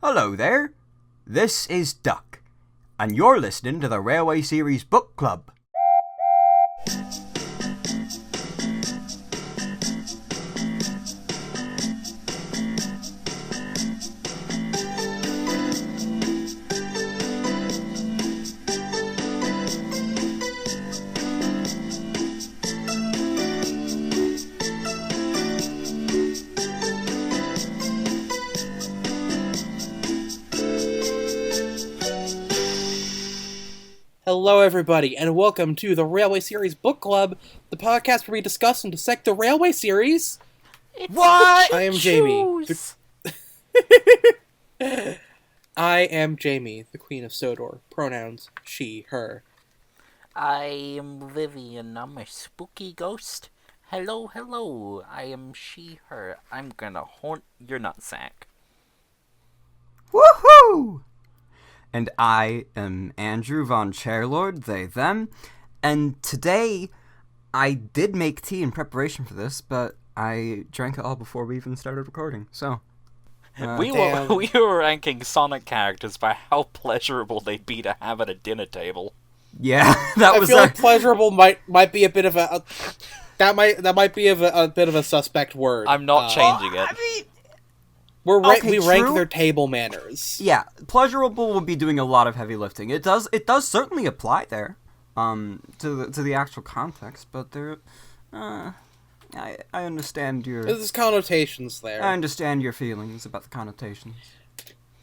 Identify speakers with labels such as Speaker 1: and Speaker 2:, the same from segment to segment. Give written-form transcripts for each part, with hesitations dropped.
Speaker 1: Hello there, this is Duck, and you're listening to the Railway Series Book Club.
Speaker 2: Hello everybody, and welcome to the Railway Series Book Club, the podcast where we discuss and dissect the Railway Series.
Speaker 1: What?
Speaker 2: I am Jamie. I am Jamie, the Queen of Sodor. Pronouns, she, her.
Speaker 3: I am Vivian, I'm a spooky ghost. Hello, I am she, her. I'm gonna haunt your nutsack.
Speaker 1: Woohoo! And I am Andrew von Chairlord, they, them, and today I did make tea in preparation for this, but I drank it all before we even started recording, so...
Speaker 3: We were ranking Sonic characters by how pleasurable they'd be to have at a dinner table.
Speaker 1: Yeah, that was...
Speaker 2: I feel like pleasurable might be a bit of a... that might be a bit of a suspect word.
Speaker 3: I'm not changing it.
Speaker 1: I mean...
Speaker 2: We rank their table manners.
Speaker 1: Yeah, pleasurable will be doing a lot of heavy lifting. It does certainly apply there, to the actual context. But there, I understand your.
Speaker 2: There's connotations there.
Speaker 1: I understand your feelings about the connotations.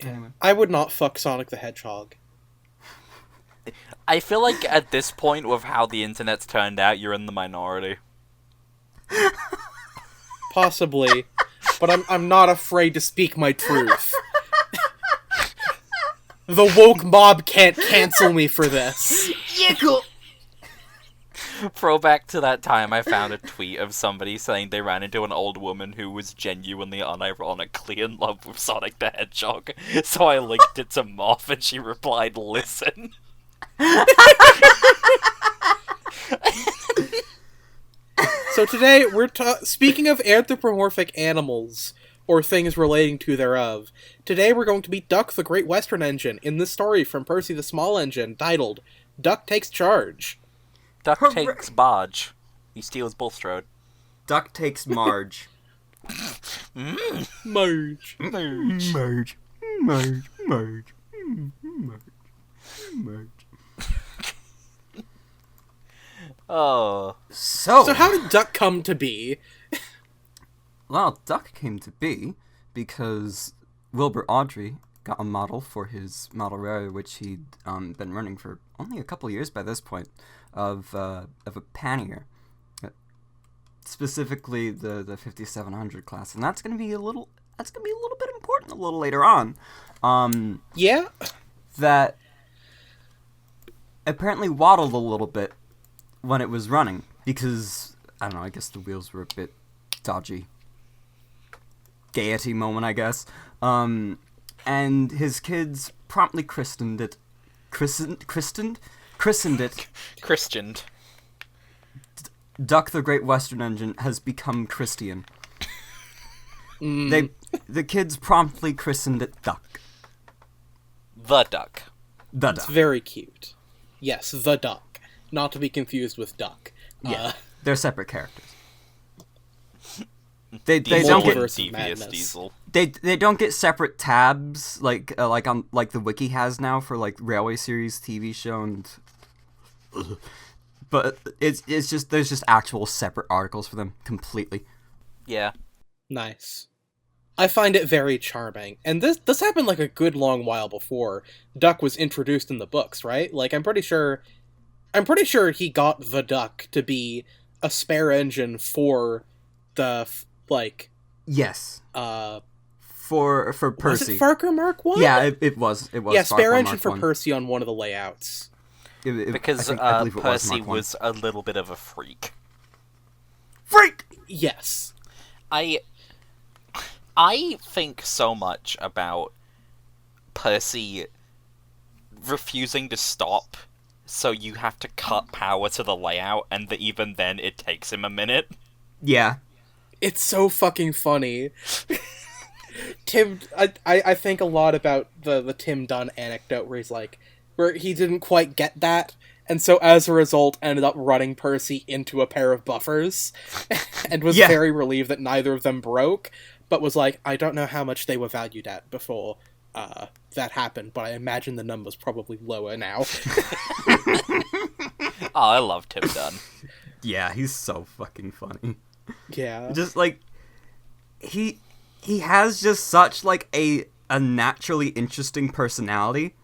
Speaker 1: Anyway.
Speaker 2: I would not fuck Sonic the Hedgehog.
Speaker 3: I feel like at this point, with how the internet's turned out, you're in the minority.
Speaker 2: Possibly. But I'm not afraid to speak my truth. The woke mob can't cancel me for this.
Speaker 1: Yeah, cool.
Speaker 3: Throwback to that time I found a tweet of somebody saying they ran into an old woman who was genuinely unironically in love with Sonic the Hedgehog. So I linked it to Moth and she replied, "Listen."
Speaker 2: So today, we're speaking of anthropomorphic animals, or things relating to thereof. Today we're going to be Duck the Great Western Engine, in this story from Percy the Small Engine, titled, Duck Takes Charge.
Speaker 3: Duck takes Barge. He steals Bulstrode.
Speaker 1: Duck takes Marge.
Speaker 2: Marge.
Speaker 3: Oh.
Speaker 2: So how did Duck come to be?
Speaker 1: Well, Duck came to be because Wilbur Awdry got a model for his model railway, which he'd been running for only a couple years by this point, of a pannier, specifically the 5700 class, and that's gonna be a little bit important a little later on.
Speaker 2: Yeah,
Speaker 1: that apparently waddled a little bit when it was running because I don't know. I guess the wheels were a bit dodgy. Gaiety moment, I guess. And his kids promptly christened it. Duck the Great Western Engine has become Christian. The kids promptly christened it Duck.
Speaker 3: The Duck.
Speaker 1: The Duck.
Speaker 2: It's very cute. Yes, the Duck. Not to be confused with Duck.
Speaker 1: Yeah, they're separate characters. They
Speaker 3: don't get
Speaker 2: devious
Speaker 3: Diesel.
Speaker 1: They don't get separate tabs like the wiki has now for like Railway Series TV show and. But it's just there's just actual separate articles for them completely.
Speaker 3: Yeah.
Speaker 2: Nice. I find it very charming. And this happened like a good long while before Duck was introduced in the books, right? Like I'm pretty sure he got the Duck to be a spare engine for the
Speaker 1: yes. For Percy.
Speaker 2: Was it Farquhar Mark 1?
Speaker 1: Yeah, it was.
Speaker 2: Yeah, spare
Speaker 1: Farquhar
Speaker 2: engine
Speaker 1: Mark
Speaker 2: for
Speaker 1: 1.
Speaker 2: Percy on one of the layouts.
Speaker 3: Because
Speaker 1: I believe it
Speaker 3: Percy
Speaker 1: was
Speaker 3: a little bit of a freak.
Speaker 1: Freak!
Speaker 2: Yes.
Speaker 3: I think so much about Percy refusing to stop, so you have to cut power to the layout, and even then it takes him a minute.
Speaker 1: Yeah.
Speaker 2: It's so fucking funny. Tim, I think a lot about the Tim Dunn anecdote where he's like, where he didn't quite get that, and so as a result ended up running Percy into a pair of buffers, and was very relieved that neither of them broke, but was like, I don't know how much they were valued at before that happened, but I imagine the number's probably lower now.
Speaker 3: Oh, I love Tim Dunn.
Speaker 1: Yeah, he's so fucking funny.
Speaker 2: Yeah.
Speaker 1: Just, like, he has just such, like, a naturally interesting personality.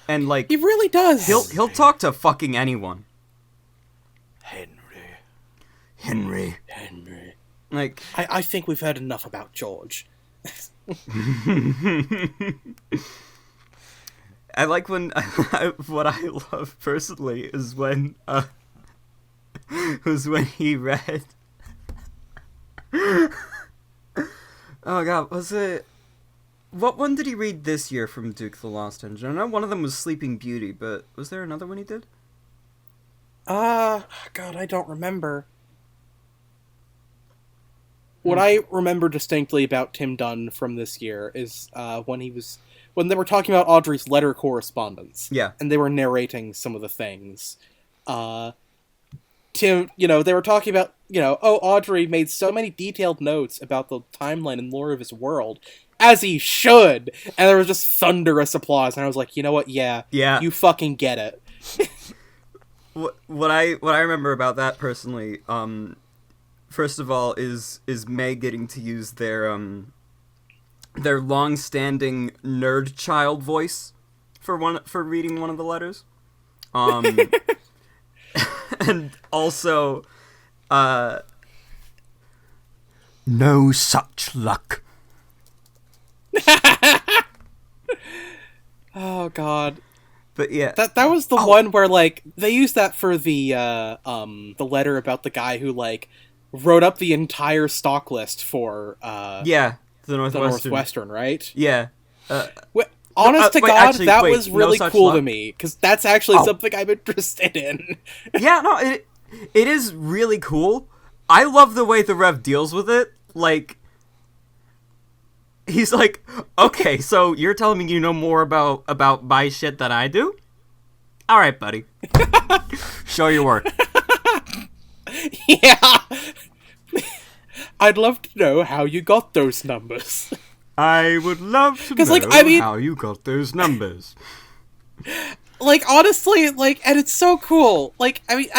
Speaker 1: And, like...
Speaker 2: He really does!
Speaker 1: He'll talk to fucking anyone.
Speaker 3: Henry.
Speaker 1: Like...
Speaker 2: I think we've heard enough about George.
Speaker 1: I like when... what I love, personally, is when... was when he read... Oh god, was it... What one did he read this year from Duke the Lost Engine? I know one of them was Sleeping Beauty, but was there another one he did?
Speaker 2: God, I don't remember. What I remember distinctly about Tim Dunn from this year is when they were talking about Audrey's letter correspondence.
Speaker 1: Yeah.
Speaker 2: And they were narrating some of the things. Tim, they were talking about, Audrey made so many detailed notes about the timeline and lore of his world, as he should! And there was just thunderous applause, and I was like, you know what, yeah. You fucking get it.
Speaker 1: What I remember about that, personally, first of all, is May getting to use their long-standing nerd child voice for reading one of the letters. And also, no such luck.
Speaker 2: Oh god.
Speaker 1: But yeah,
Speaker 2: that was the one where, like, they used that for the letter about the guy who, like, wrote up the entire stock list for
Speaker 1: the Northwestern,
Speaker 2: right?
Speaker 1: Yeah.
Speaker 2: Honest to God,
Speaker 1: actually,
Speaker 2: that was really
Speaker 1: no
Speaker 2: cool
Speaker 1: luck.
Speaker 2: to me, because that's actually something I'm interested in.
Speaker 1: Yeah, no, it is really cool. I love the way the Rev deals with it. Like, he's like, okay, so you're telling me you know more about my shit than I do? Alright, buddy. Show your work.
Speaker 2: Yeah! I'd love to know how you got those numbers.
Speaker 1: I would love to know how you got those numbers.
Speaker 2: Like, honestly, like, and it's so cool. Like, I mean,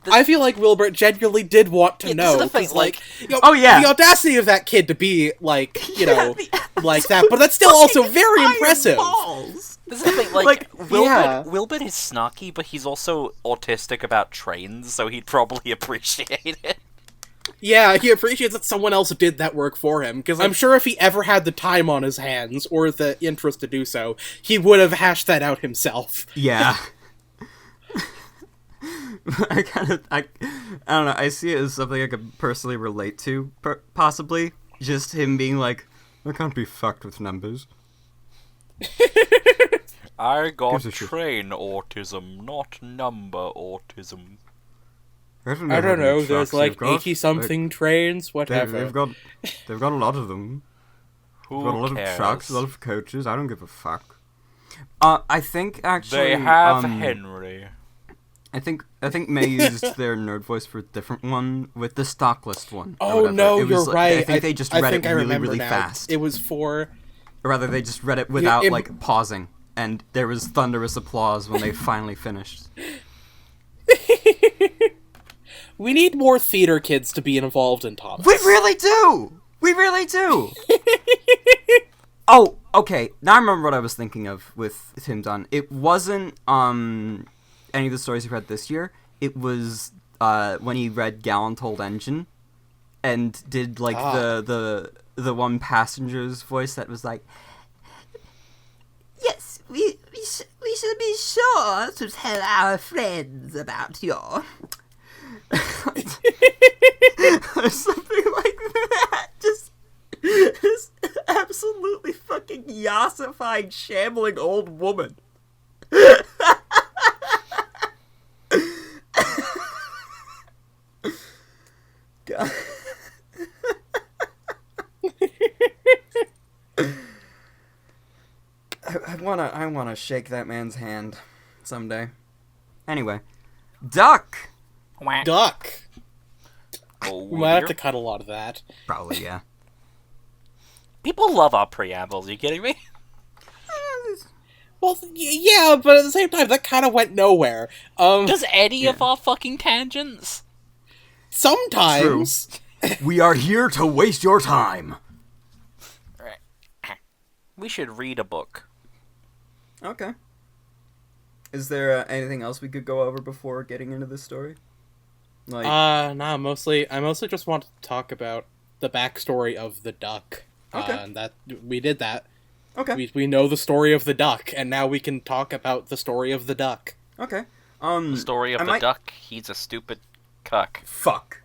Speaker 2: I feel like Wilbert genuinely did want to know.
Speaker 3: This is the thing, like,
Speaker 2: the audacity of that kid to be, like, like that, but that's still also very impressive.
Speaker 3: This is the thing, Wilbert is snarky, but he's also autistic about trains, so he'd probably appreciate it.
Speaker 2: Yeah, he appreciates that someone else did that work for him, because I'm sure if he ever had the time on his hands, or the interest to do so, he would have hashed that out himself.
Speaker 1: Yeah. I don't know, I see it as something I could personally relate to, possibly. Just him being like, I can't be fucked with numbers.
Speaker 3: I got train autism, not number autism.
Speaker 1: I don't know,
Speaker 2: there's like 80-something trains, whatever.
Speaker 1: They've got a lot of them. They've got a lot of trucks, a lot of coaches, I don't give a fuck. I think, actually...
Speaker 3: They have Henry.
Speaker 1: I think May used their nerd voice for a different one, with the stock list one.
Speaker 2: Oh no, you're right.
Speaker 1: I think they just read it really fast.
Speaker 2: It was for...
Speaker 1: Or rather, they just read it without, like, pausing. And there was thunderous applause when they finally finished.
Speaker 2: We need more theater kids to be involved in Thomas.
Speaker 1: We really do! We really do! Oh, okay. Now I remember what I was thinking of with Tim Dunn. It wasn't any of the stories he read this year. It was when he read Gallantold Engine and did, like, the one passenger's voice that was like, yes, we should be sure to tell our friends about your... or something like that. Just absolutely fucking yassified, shambling old woman. God. I wanna shake that man's hand someday. Anyway, Duck.
Speaker 3: Whack.
Speaker 2: Duck.
Speaker 3: Oh,
Speaker 2: We might have
Speaker 3: dear.
Speaker 2: to cut a lot of that.
Speaker 1: Probably, yeah.
Speaker 3: People love our preambles. Are you kidding me?
Speaker 2: Well, yeah, but at the same time, that kind of went nowhere.
Speaker 3: Does any
Speaker 1: Yeah.
Speaker 3: of our fucking tangents?
Speaker 2: Sometimes.
Speaker 1: We are here to waste your time.
Speaker 3: We should read a book.
Speaker 1: Okay. Is there anything else we could go over before getting into this story? Like,
Speaker 2: Nah, I mostly just want to talk about the backstory of the duck.
Speaker 1: Okay.
Speaker 2: And that, we did that.
Speaker 1: okay,
Speaker 2: We know the story of the duck, and now we can talk about the story of the duck.
Speaker 1: okay.
Speaker 3: The story of
Speaker 1: I
Speaker 3: the
Speaker 1: might-
Speaker 3: duck. He's a stupid cuck.
Speaker 1: Fuck.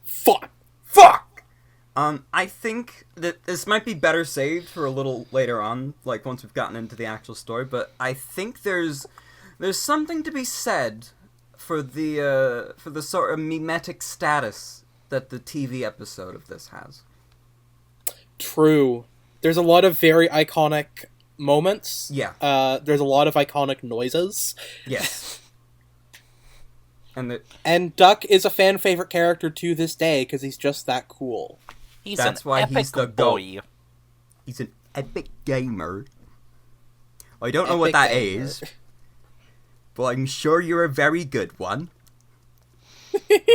Speaker 2: Fuck!
Speaker 1: Fuck! I think that this might be better saved for a little later on, like once we've gotten into the actual story, but I think there's something to be said for the sort of mimetic status that the TV episode of this has.
Speaker 2: True. There's a lot of very iconic moments.
Speaker 1: Yeah.
Speaker 2: There's a lot of iconic noises.
Speaker 1: Yes. And
Speaker 2: And Duck is a fan favorite character to this day because he's just that cool.
Speaker 3: He's
Speaker 1: That's
Speaker 3: an
Speaker 1: why
Speaker 3: epic
Speaker 1: he's the
Speaker 3: boy.
Speaker 1: he's an epic gamer. I don't know what that is, but I'm sure you're a very good one.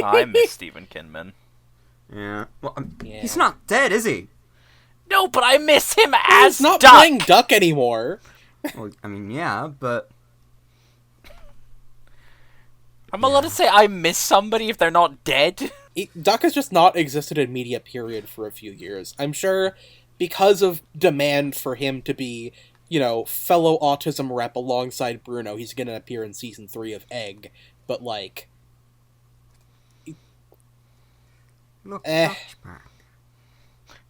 Speaker 3: I miss Stephen Kinman.
Speaker 1: Yeah. Well,
Speaker 2: Yeah.
Speaker 1: he's not dead, is he?
Speaker 3: No, but I miss him as
Speaker 2: He's not
Speaker 3: Duck.
Speaker 2: playing Duck anymore.
Speaker 1: Well, I mean, yeah, but
Speaker 3: I'm allowed to say I miss somebody if they're not dead.
Speaker 2: Duck has just not existed in media, period, for a few years. I'm sure because of demand for him to be, fellow autism rep alongside Bruno, he's going to appear in season 3 of Egg. But, like...
Speaker 1: look,
Speaker 2: Eh.
Speaker 1: Duck's back.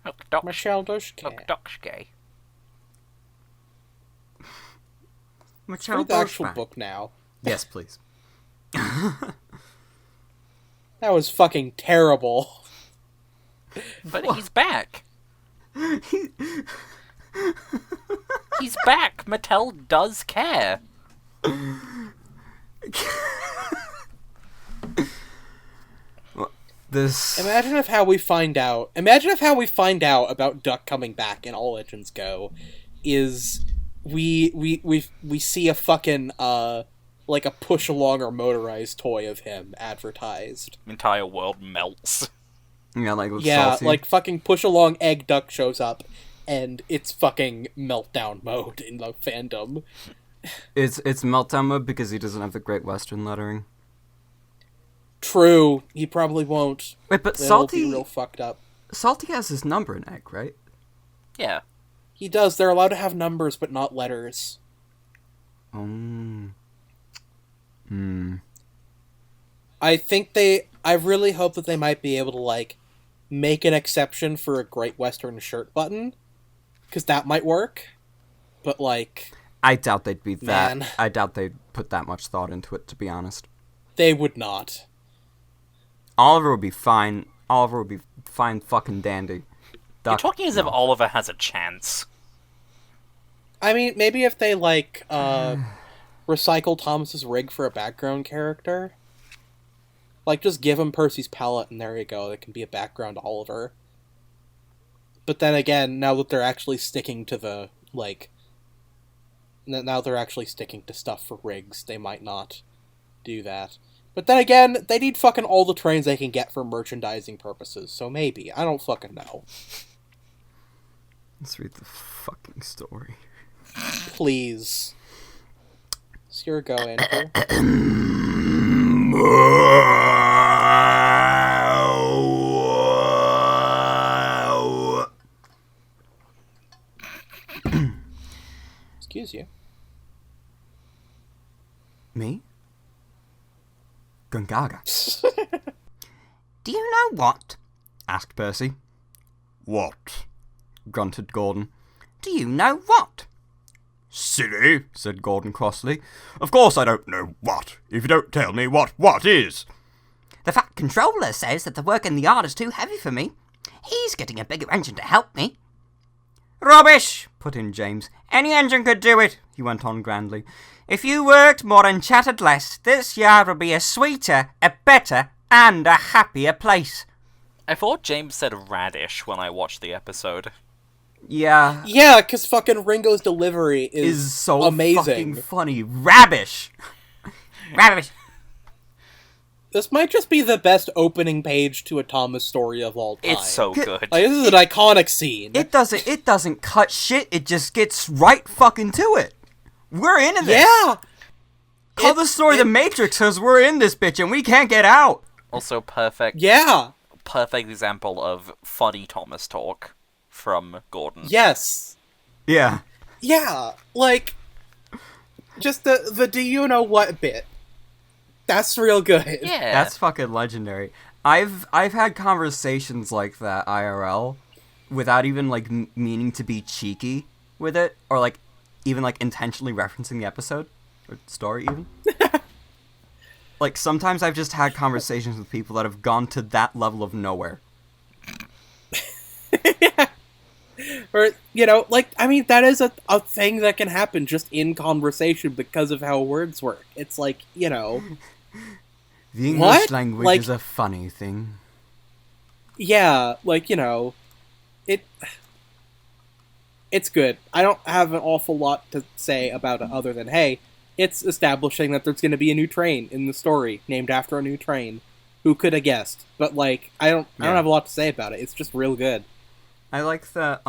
Speaker 3: Look, Duck.
Speaker 2: Michelle Dushke.
Speaker 3: Look, Duck's gay.
Speaker 1: Michelle
Speaker 2: Read the
Speaker 1: Duck's
Speaker 2: actual
Speaker 1: back.
Speaker 2: book now.
Speaker 1: Yes, please.
Speaker 2: That was fucking terrible.
Speaker 3: But he's back. He's back. Mattel does care.
Speaker 1: This.
Speaker 2: Imagine if how we find out about Duck coming back in All Legends Go is we see a fucking like a push along or motorized toy of him advertised.
Speaker 3: The entire world melts.
Speaker 1: Yeah, like with
Speaker 2: Yeah,
Speaker 1: Salty.
Speaker 2: like fucking push along egg Duck shows up and it's fucking meltdown mode in the fandom.
Speaker 1: It's meltdown mode because he doesn't have the Great Western lettering.
Speaker 2: True, he probably won't.
Speaker 1: Wait, but
Speaker 2: It'll be
Speaker 1: Salty
Speaker 2: real fucked up.
Speaker 1: Salty has his number in Egg, right?
Speaker 3: Yeah.
Speaker 2: He does. They're allowed to have numbers, but not letters.
Speaker 1: Hmm.
Speaker 2: I really hope that they might be able to, like, make an exception for a Great Western shirt button. Because that might work. But, like,
Speaker 1: I doubt they'd be that.
Speaker 2: Man.
Speaker 1: I doubt they'd put that much thought into it, to be honest.
Speaker 2: they would not.
Speaker 1: Oliver would be fine. Oliver would be fine fucking dandy.
Speaker 3: You're
Speaker 1: Duck,
Speaker 3: talking as if Oliver has a chance.
Speaker 2: I mean, maybe if they, like, recycle Thomas's rig for a background character. Like, just give him Percy's palette, and there you go. It can be a background Oliver. But then again, now that they're actually sticking to the, like... Now they're actually sticking to stuff for rigs, they might not do that. But then again, they need fucking all the trains they can get for merchandising purposes, so maybe. I don't fucking know.
Speaker 1: Let's read the fucking story.
Speaker 2: Please. It's your go, Andrew. Excuse you.
Speaker 1: Me? Gungaga. Do you know what? Asked Percy. What? Grunted Gordon. Do you know what? Silly, said Gordon crossly. Of course I don't know what, if you don't tell me what is. The Fat Controller says that the work in the yard is too heavy for me. He's getting a bigger engine to help me. Rubbish, put in James. Any engine could do it, he went on grandly. If you worked more and chatted less, this yard would be a sweeter, a better, and a happier place.
Speaker 3: I thought James said radish when I watched the episode.
Speaker 1: Yeah.
Speaker 2: Yeah, because fucking Ringo's delivery is
Speaker 1: so
Speaker 2: amazing.
Speaker 1: fucking funny. Rabbish. Rabbish.
Speaker 2: This might just be the best opening page to a Thomas story of all time.
Speaker 3: It's so good.
Speaker 2: Like, this is an iconic scene.
Speaker 1: It doesn't cut shit, it just gets right fucking to it. We're into this.
Speaker 2: Yeah!
Speaker 1: Call the story The Matrix, because we're in this bitch and we can't get out.
Speaker 3: Also perfect.
Speaker 2: Yeah!
Speaker 3: Perfect example of funny Thomas talk from Gordon.
Speaker 2: Yes.
Speaker 1: Yeah.
Speaker 2: Yeah, like, just the do you know what bit. That's real good.
Speaker 3: Yeah.
Speaker 1: That's fucking legendary. I've had conversations like that IRL without even like meaning to be cheeky with it, or like even like intentionally referencing the episode or story even. Like sometimes I've just had conversations with people that have gone to that level of nowhere.
Speaker 2: Yeah. Or, you know, like, I mean, that is a thing that can happen just in conversation because of how words work. It's like, you know...
Speaker 1: The English
Speaker 2: What?
Speaker 1: language
Speaker 2: Like-
Speaker 1: is a funny thing.
Speaker 2: Yeah, like, you know, it's good. I don't have an awful lot to say about it other than, hey, it's establishing that there's going to be a new train in the story, named after a new train. Who could have guessed? But, like, I don't have a lot to say about it. It's just real good.
Speaker 1: I like that,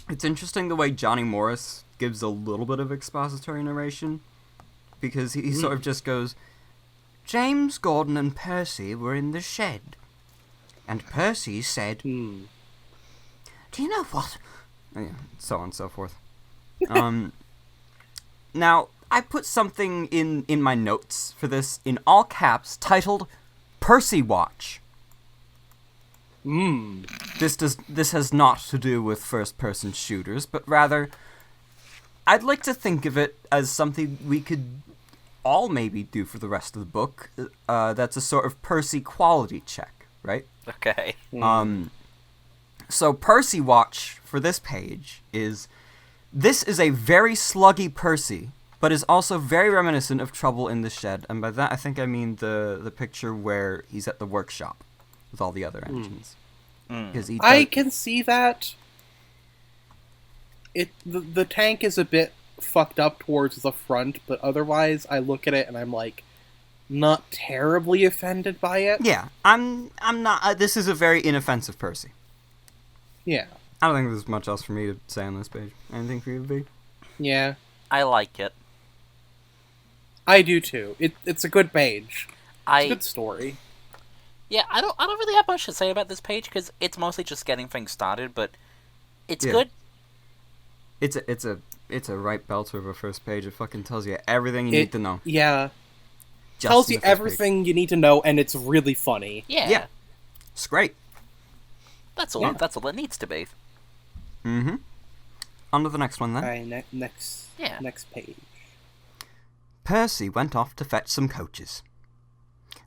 Speaker 1: it's interesting the way Johnny Morris gives a little bit of expository narration, because he sort of just goes, James, Gordon, and Percy were in the shed, and Percy said, Do you know what? Yeah, so on and so forth. Now, I put something in my notes for this in all caps, titled, Percy Watch. This has not to do with first-person shooters, but rather, I'd like to think of it as something we could all maybe do for the rest of the book. That's a sort of Percy quality check, right?
Speaker 3: Okay.
Speaker 1: So Percy Watch for this page is, this is a very sluggy Percy, but is also very reminiscent of Trouble in the Shed, and by that I think I mean the picture where he's at the workshop with all the other engines. Because
Speaker 2: I can see that. The tank is a bit fucked up towards the front, but otherwise I look at it and I'm like, not terribly offended by it.
Speaker 1: Yeah, I'm not. This is a very inoffensive Percy.
Speaker 2: Yeah.
Speaker 1: I don't think there's much else for me to say on this page. Anything for you to be?
Speaker 2: Yeah.
Speaker 3: I like it.
Speaker 2: I do too. It's a good page. It's a good story.
Speaker 3: Yeah, I don't really have much to say about this page because it's mostly just getting things started, but it's good.
Speaker 1: It's a right belter of a first page. It fucking tells you everything you need to know.
Speaker 2: Yeah.
Speaker 1: Just
Speaker 2: Tells
Speaker 1: in
Speaker 2: you
Speaker 1: the first
Speaker 2: everything you need to know, and it's really funny.
Speaker 3: Yeah.
Speaker 1: It's great.
Speaker 3: That's all.
Speaker 2: Yeah.
Speaker 3: That's all it needs to be.
Speaker 1: Mm-hmm. On to the next one then.
Speaker 2: Alright, next page.
Speaker 1: Percy went off to fetch some coaches.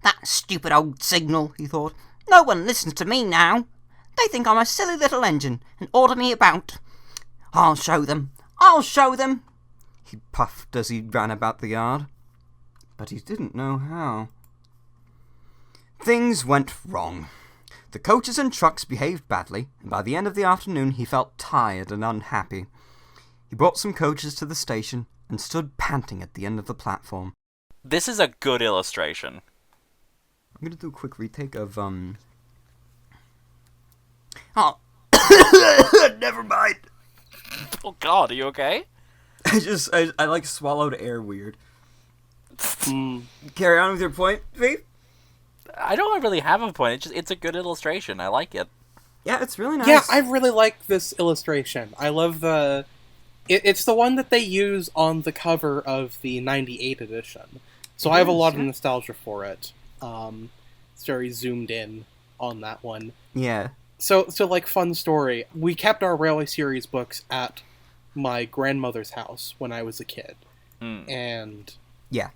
Speaker 1: That stupid old signal, he thought. No one listens to me now. They think I'm a silly little engine and order me about. I'll show them. I'll show them. He puffed as he ran about the yard. But he didn't know how. Things went wrong. The coaches and trucks behaved badly, and by the end of the afternoon he felt tired and unhappy. He brought some coaches to the station and stood panting at the end of the platform.
Speaker 3: This is a good illustration.
Speaker 1: I'm gonna do a quick retake of, Oh. Never mind.
Speaker 3: Oh god, are you okay?
Speaker 1: I like swallowed air weird. Carry on with your point, V?
Speaker 3: I don't really have a point. It's a good illustration. I like it.
Speaker 1: Yeah, it's really nice.
Speaker 2: Yeah, I really like this illustration. I love the... It's the one that they use on the cover of the 98 edition. So I have a lot of nostalgia for it. It's very zoomed in on that one.
Speaker 1: Yeah.
Speaker 2: So like, fun story. We kept our Railway Series books at my grandmother's house when I was a kid. And...
Speaker 1: Yeah.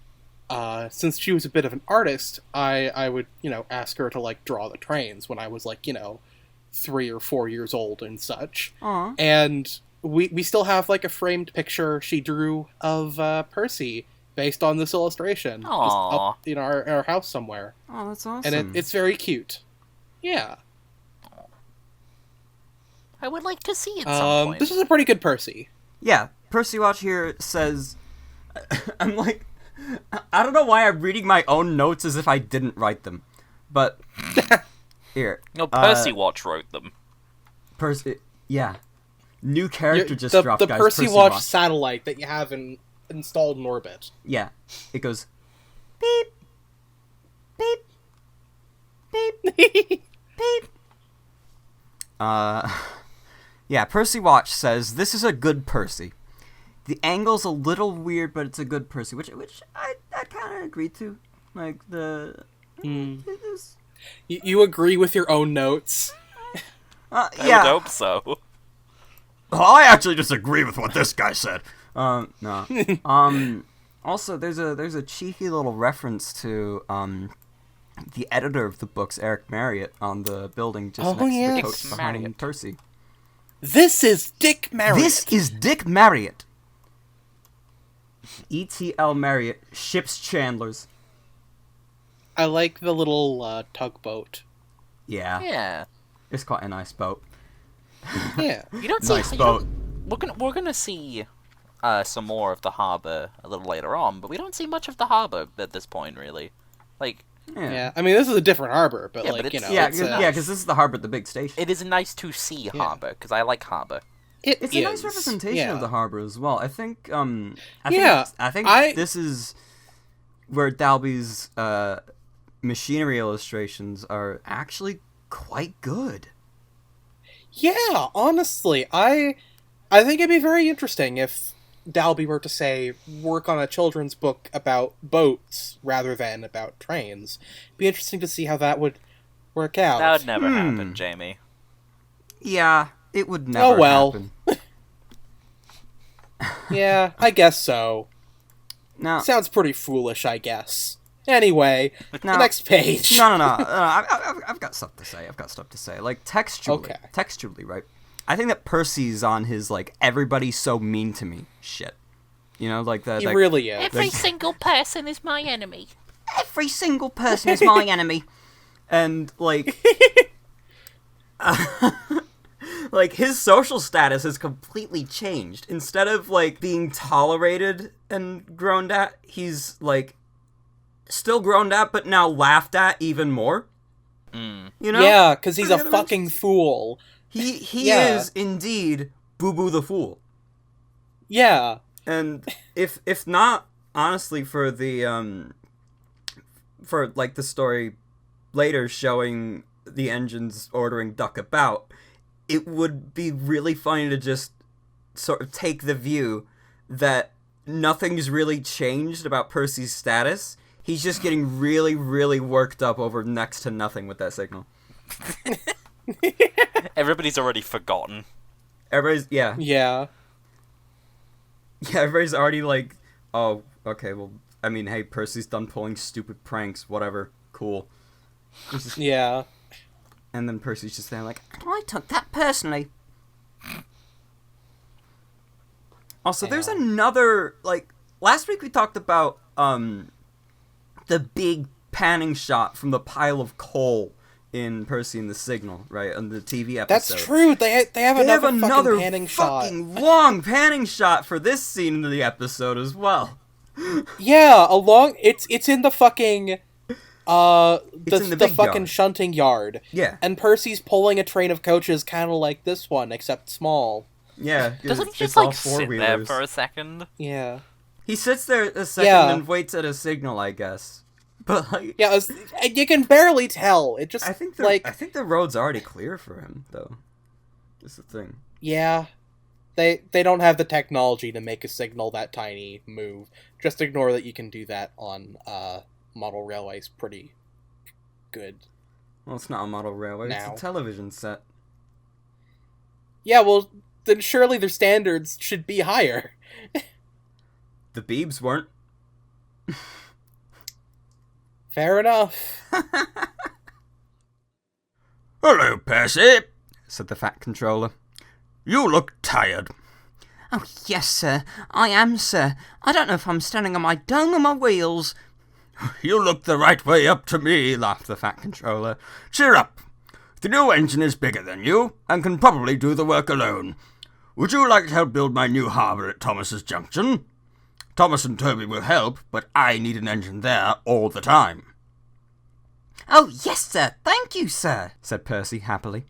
Speaker 2: Since she was a bit of an artist, I would, ask her to, draw the trains when I was, 3 or 4 years old and such.
Speaker 1: Aw.
Speaker 2: And we still have like a framed picture she drew of Percy based on this illustration. Just
Speaker 3: Aw.
Speaker 2: up in our house somewhere.
Speaker 1: Oh, that's awesome.
Speaker 2: And it's very cute. Yeah.
Speaker 3: I would like to see it some point.
Speaker 2: This is a pretty good Percy.
Speaker 1: Yeah, Percy Watch here says... I'm like... I don't know why I'm reading my own notes as if I didn't write them. But... Here.
Speaker 3: No, Percy Watch wrote them.
Speaker 1: Percy... Yeah. New character just
Speaker 2: the
Speaker 1: dropped,
Speaker 2: the
Speaker 1: guys.
Speaker 2: Percy Watch satellite that you have installed in orbit.
Speaker 1: Yeah. It goes... Beep. Beep. Beep. Beep. Yeah, Percy Watch says, this is a good Percy. The angle's a little weird, but it's a good Percy, which I kind of agree to. Like, the...
Speaker 2: You agree with your own notes?
Speaker 3: I
Speaker 1: yeah.
Speaker 3: would hope so.
Speaker 1: Oh, I actually disagree with what this guy said. No. Also, there's a cheeky little reference to, the editor of the books, Eric Marriott, on the building just next to the coach behind Percy.
Speaker 2: This is Dick Marriott.
Speaker 1: This is Dick Marriott. E.T.L. Marriott, ships Chandlers.
Speaker 2: I like the little tugboat.
Speaker 1: Yeah.
Speaker 3: Yeah.
Speaker 1: It's quite a nice boat.
Speaker 2: Yeah.
Speaker 3: You don't see...
Speaker 1: Nice boat.
Speaker 3: We're gonna see some more of the harbour a little later on, but we don't see much of the harbour at this point, really. Like...
Speaker 2: Yeah, I mean, this is a different harbor, but,
Speaker 3: Yeah,
Speaker 2: like,
Speaker 3: but
Speaker 2: you know...
Speaker 1: Yeah,
Speaker 2: it's,
Speaker 1: because this is the harbor at the big station.
Speaker 3: It is nice to see harbour, because I like harbour.
Speaker 1: It's a nice representation of the harbor as well. I think, I think this is where Dalby's machinery illustrations are actually quite good.
Speaker 2: Yeah, honestly, I think it'd be very interesting if Dalby were to, say, work on a children's book about boats rather than about trains. It'd be interesting to see how that would work out.
Speaker 3: That would never happen, Jamie.
Speaker 1: Yeah, it would never happen.
Speaker 2: Yeah, I guess so.
Speaker 1: No.
Speaker 2: Sounds pretty foolish, I guess. Anyway, the next page.
Speaker 1: No. I've got stuff to say. Like, textually, right? I think that Percy's on his, like, everybody's so mean to me shit. You know, like that.
Speaker 2: He really is.
Speaker 4: Every single person is my enemy.
Speaker 1: Every single person is my enemy. And, like... like, his social status has completely changed. Instead of, like, being tolerated and groaned at, he's, like, still groaned at, but now laughed at even more. You know?
Speaker 2: Yeah, because he's a fucking fool.
Speaker 1: He is, indeed, Boo-Boo the Fool.
Speaker 2: Yeah.
Speaker 1: And if not, honestly, for the, for, like, the story later showing the engines ordering Duck about, it would be really funny to just sort of take the view that nothing's really changed about Percy's status. He's just getting really, really worked up over next to nothing with that signal.
Speaker 3: Everybody's already forgotten.
Speaker 1: Yeah, everybody's already like, oh, okay, well, I mean, hey, Percy's done pulling stupid pranks, whatever, cool.
Speaker 2: Yeah.
Speaker 1: And then Percy's just there like, I took that personally. Also, there's another, like, last week we talked about, the big panning shot from the pile of coal in Percy and the Signal, right, on the TV episode.
Speaker 2: That's true. They have another fucking panning
Speaker 1: fucking
Speaker 2: shot.
Speaker 1: long panning shot for this scene in the episode as well.
Speaker 2: Yeah, it's in the fucking the fucking
Speaker 1: yard.
Speaker 2: shunting yard.
Speaker 1: Yeah.
Speaker 2: And Percy's pulling a train of coaches kind of like this one, except small.
Speaker 1: Yeah.
Speaker 3: Doesn't he
Speaker 1: it's
Speaker 3: just,
Speaker 1: all
Speaker 3: like, sit there
Speaker 1: four-wheelers.
Speaker 3: for a second?
Speaker 2: Yeah.
Speaker 1: He sits there a second and waits at a signal, I guess. But, like...
Speaker 2: Yeah, you can barely tell. It just,
Speaker 1: I think the road's already clear for him, though. That's the thing.
Speaker 2: Yeah. They don't have the technology to make a signal that tiny move. Just ignore that you can do that on model railways pretty good.
Speaker 1: Well, it's not a model railway,
Speaker 2: Now.
Speaker 1: it's a television set.
Speaker 2: Yeah, well, then surely their standards should be higher.
Speaker 1: The Beebs weren't.
Speaker 2: Fair enough.
Speaker 1: Hello, Percy. said the Fat Controller. "You look tired."
Speaker 5: "Oh, yes, sir. I am, sir. I don't know if I'm standing on my dung or my wheels."
Speaker 1: "You look the right way up to me," laughed the Fat Controller. "Cheer up. The new engine is bigger than you, and can probably do the work alone. Would you like to help build my new harbour at Thomas's Junction? Thomas and Toby will help, but I need an engine there all the time."
Speaker 5: "Oh, yes, sir. Thank you, sir,"
Speaker 1: said Percy happily.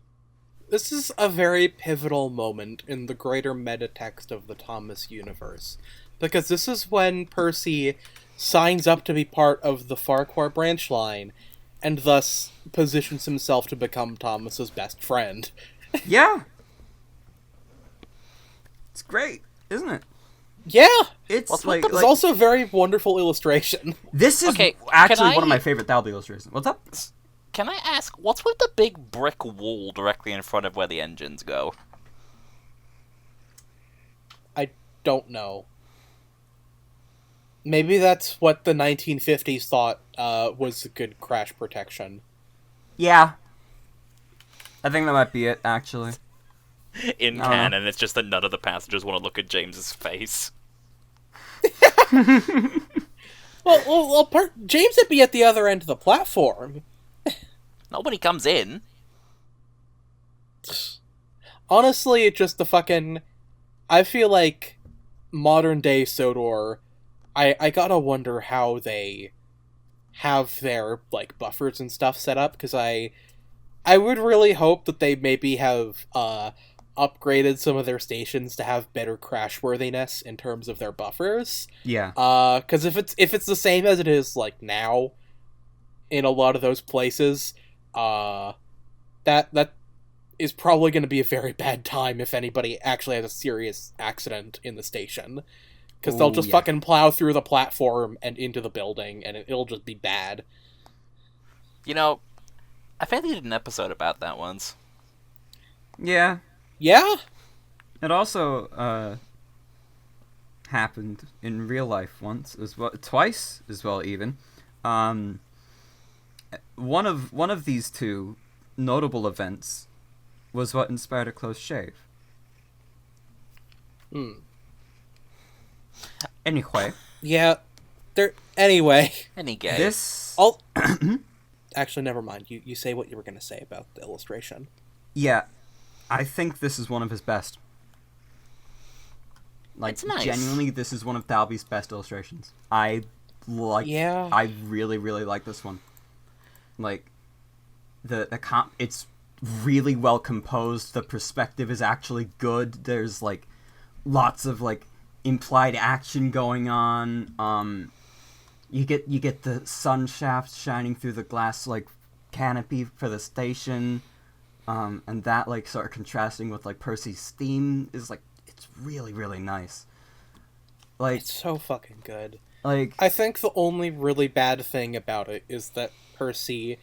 Speaker 2: This is a very pivotal moment in the greater metatext of the Thomas universe, because this is when Percy signs up to be part of the Farquhar branch line, and thus positions himself to become Thomas's best friend.
Speaker 1: Yeah. It's great, isn't it?
Speaker 2: Yeah!
Speaker 1: It's
Speaker 2: It's also a very wonderful illustration.
Speaker 1: This is
Speaker 3: Okay,
Speaker 1: actually
Speaker 3: can
Speaker 1: one of
Speaker 3: I-
Speaker 1: my favorite Dalby illustrations. What's up?
Speaker 3: Can I ask, what's with the big brick wall directly in front of where the engines go?
Speaker 2: I don't know. Maybe that's what the 1950s thought was good crash protection.
Speaker 1: Yeah. I think that might be it, actually.
Speaker 3: In
Speaker 1: Uh-huh.
Speaker 3: canon, it's just that none of the passengers want to look at James's face.
Speaker 2: James would be at the other end of the platform.
Speaker 3: Nobody comes in.
Speaker 2: Honestly, it's just the fucking... I feel like modern day Sodor, I gotta wonder how they have their, like, buffers and stuff set up, because I would really hope that they maybe have, upgraded some of their stations to have better crashworthiness in terms of their buffers.
Speaker 1: Yeah.
Speaker 2: Because if it's the same as it is, like, now, in a lot of those places, that is probably going to be a very bad time if anybody actually has a serious accident in the station. Because they'll just fucking plow through the platform and into the building, and it'll just be bad.
Speaker 3: You know, I think they did an episode about that once.
Speaker 1: Yeah.
Speaker 2: Yeah?
Speaker 1: It also, happened in real life once as well, twice as well, even. One of these two notable events was what inspired a close shave. Anyway.
Speaker 2: Yeah. Anyway.
Speaker 3: Any gay.
Speaker 1: This...
Speaker 2: Actually, never mind. You say what you were going to say about the illustration.
Speaker 1: Yeah. I think this is one of his best. Like,
Speaker 3: It's nice.
Speaker 1: Genuinely, this is one of Dalby's best illustrations. I really, really like this one. Like, it's really well composed. The perspective is actually good. There's, like, lots of, like, implied action going on. You get the sun shafts shining through the glass, like, canopy for the station. And that, like, sort of contrasting with, like, Percy's theme is, like, it's really, really nice. Like,
Speaker 2: It's so fucking good.
Speaker 1: like,
Speaker 2: I think the only really bad thing about it is that Percy's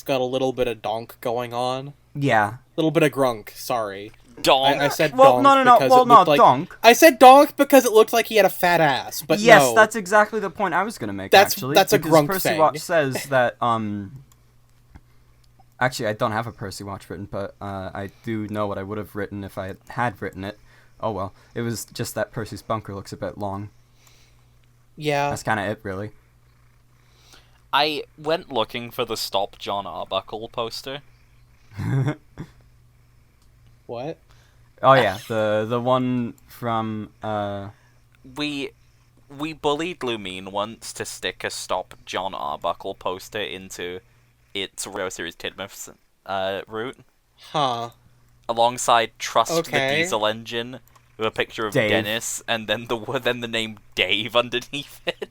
Speaker 2: got a little bit of donk going on.
Speaker 1: yeah.
Speaker 2: A little bit of grunk, sorry.
Speaker 3: Donk.
Speaker 2: I said
Speaker 1: Well,
Speaker 2: donk
Speaker 1: no,
Speaker 2: because
Speaker 1: well,
Speaker 2: it looked
Speaker 1: no,
Speaker 2: like...
Speaker 1: donk.
Speaker 2: I said donk because it looked like he had a fat ass, but
Speaker 1: Yes,
Speaker 2: no.
Speaker 1: that's exactly the point I was gonna make,
Speaker 2: That's
Speaker 1: actually.
Speaker 2: a
Speaker 1: because
Speaker 2: grunk
Speaker 1: Percy
Speaker 2: thing.
Speaker 1: Watch says that, Actually, I don't have a Percy Watch written, but, I do know what I would have written if I had written it. Oh well. It was just that Percy's bunker looks a bit long.
Speaker 2: Yeah.
Speaker 1: That's kinda it, really.
Speaker 3: I went looking for the Stop John Arbuckle poster.
Speaker 2: What?
Speaker 1: Oh yeah, the one from,
Speaker 3: We bullied Lumine once to stick a Stop John Arbuckle poster into its Railway Series Tidmouth's route,
Speaker 2: Huh.
Speaker 3: alongside Trust the
Speaker 2: Okay.
Speaker 3: Diesel Engine with a picture of
Speaker 1: Dave.
Speaker 3: Dennis and then the name Dave underneath it.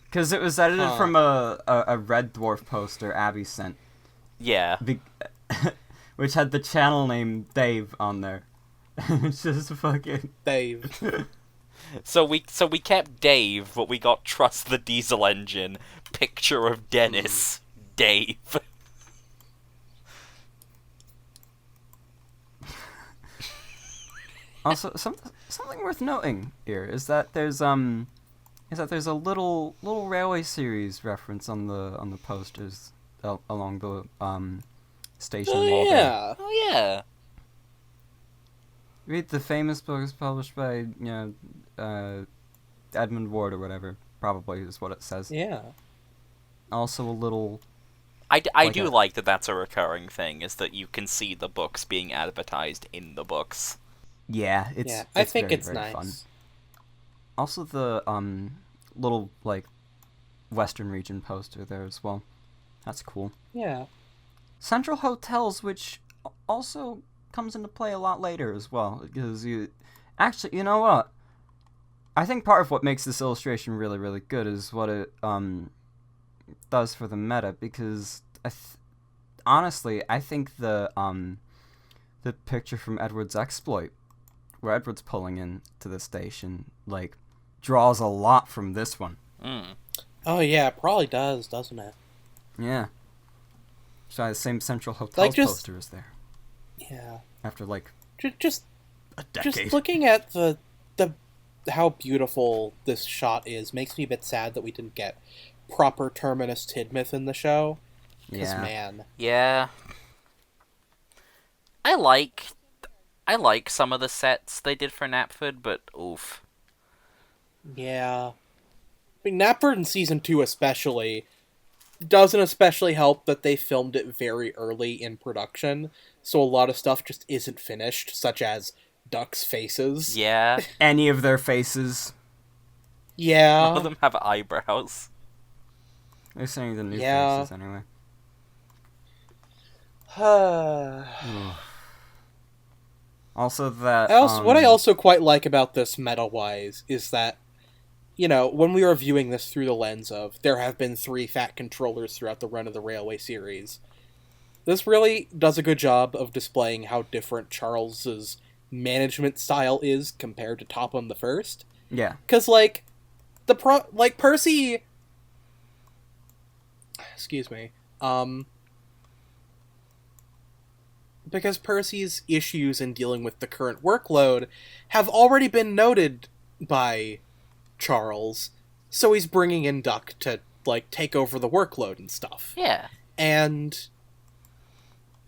Speaker 1: because it was edited
Speaker 2: Huh.
Speaker 1: from a Red Dwarf poster Abby sent.
Speaker 3: Yeah.
Speaker 1: Which had the channel name Dave on there. It's just fucking...
Speaker 2: Dave.
Speaker 3: So we kept Dave, but we got Trust the Diesel Engine, picture of Dennis, Dave.
Speaker 1: Also, something worth noting here is that there's a little Railway Series reference on the posters along the station wall there.
Speaker 2: Yeah.
Speaker 3: Oh yeah.
Speaker 1: Read the famous books published by, Edmund Ward or whatever, probably is what it says.
Speaker 2: Yeah.
Speaker 1: Also a little...
Speaker 3: I do like that that's a recurring thing, is that you can see the books being advertised in the books.
Speaker 1: Yeah,
Speaker 2: I think
Speaker 1: very,
Speaker 2: it's
Speaker 1: very
Speaker 2: nice.
Speaker 1: fun. Also the, little, Western region poster there as well. That's cool.
Speaker 2: Yeah.
Speaker 1: Central Hotels, which also comes into play a lot later as well, because actually, you know what? I think part of what makes this illustration really, really good is what it does for the meta, because honestly, I think the picture from Edward's exploit, where Edward's pulling into the station, draws a lot from this one.
Speaker 3: Mm.
Speaker 2: Oh yeah, it probably does, doesn't it?
Speaker 1: Yeah. So the same Central Hotels poster is there.
Speaker 2: Yeah.
Speaker 1: After
Speaker 2: Just
Speaker 1: a decade.
Speaker 2: Just looking at the how beautiful this shot is makes me a bit sad that we didn't get proper Terminus Tidmouth in the show. Because, man.
Speaker 3: Yeah. I like some of the sets they did for Knapford, but oof.
Speaker 2: Yeah. I mean, Knapford in Season 2 especially doesn't especially help that they filmed it very early in production, so a lot of stuff just isn't finished, such as ducks' faces.
Speaker 3: Yeah.
Speaker 1: Any of their faces.
Speaker 2: Yeah.
Speaker 3: None of them have eyebrows.
Speaker 1: They're saying the new
Speaker 2: Yeah.
Speaker 1: faces anyway. Also that...
Speaker 2: What I also quite like about this meta-wise is that, when we are viewing this through the lens of there have been 3 fat controllers throughout the run of the Railway series, this really does a good job of displaying how different Charles's management style is compared to Topham the First.
Speaker 1: Yeah.
Speaker 2: Because, Percy... Excuse me. Because Percy's issues in dealing with the current workload have already been noted by Charles, so he's bringing in Duck to, take over the workload and stuff.
Speaker 3: Yeah.
Speaker 2: And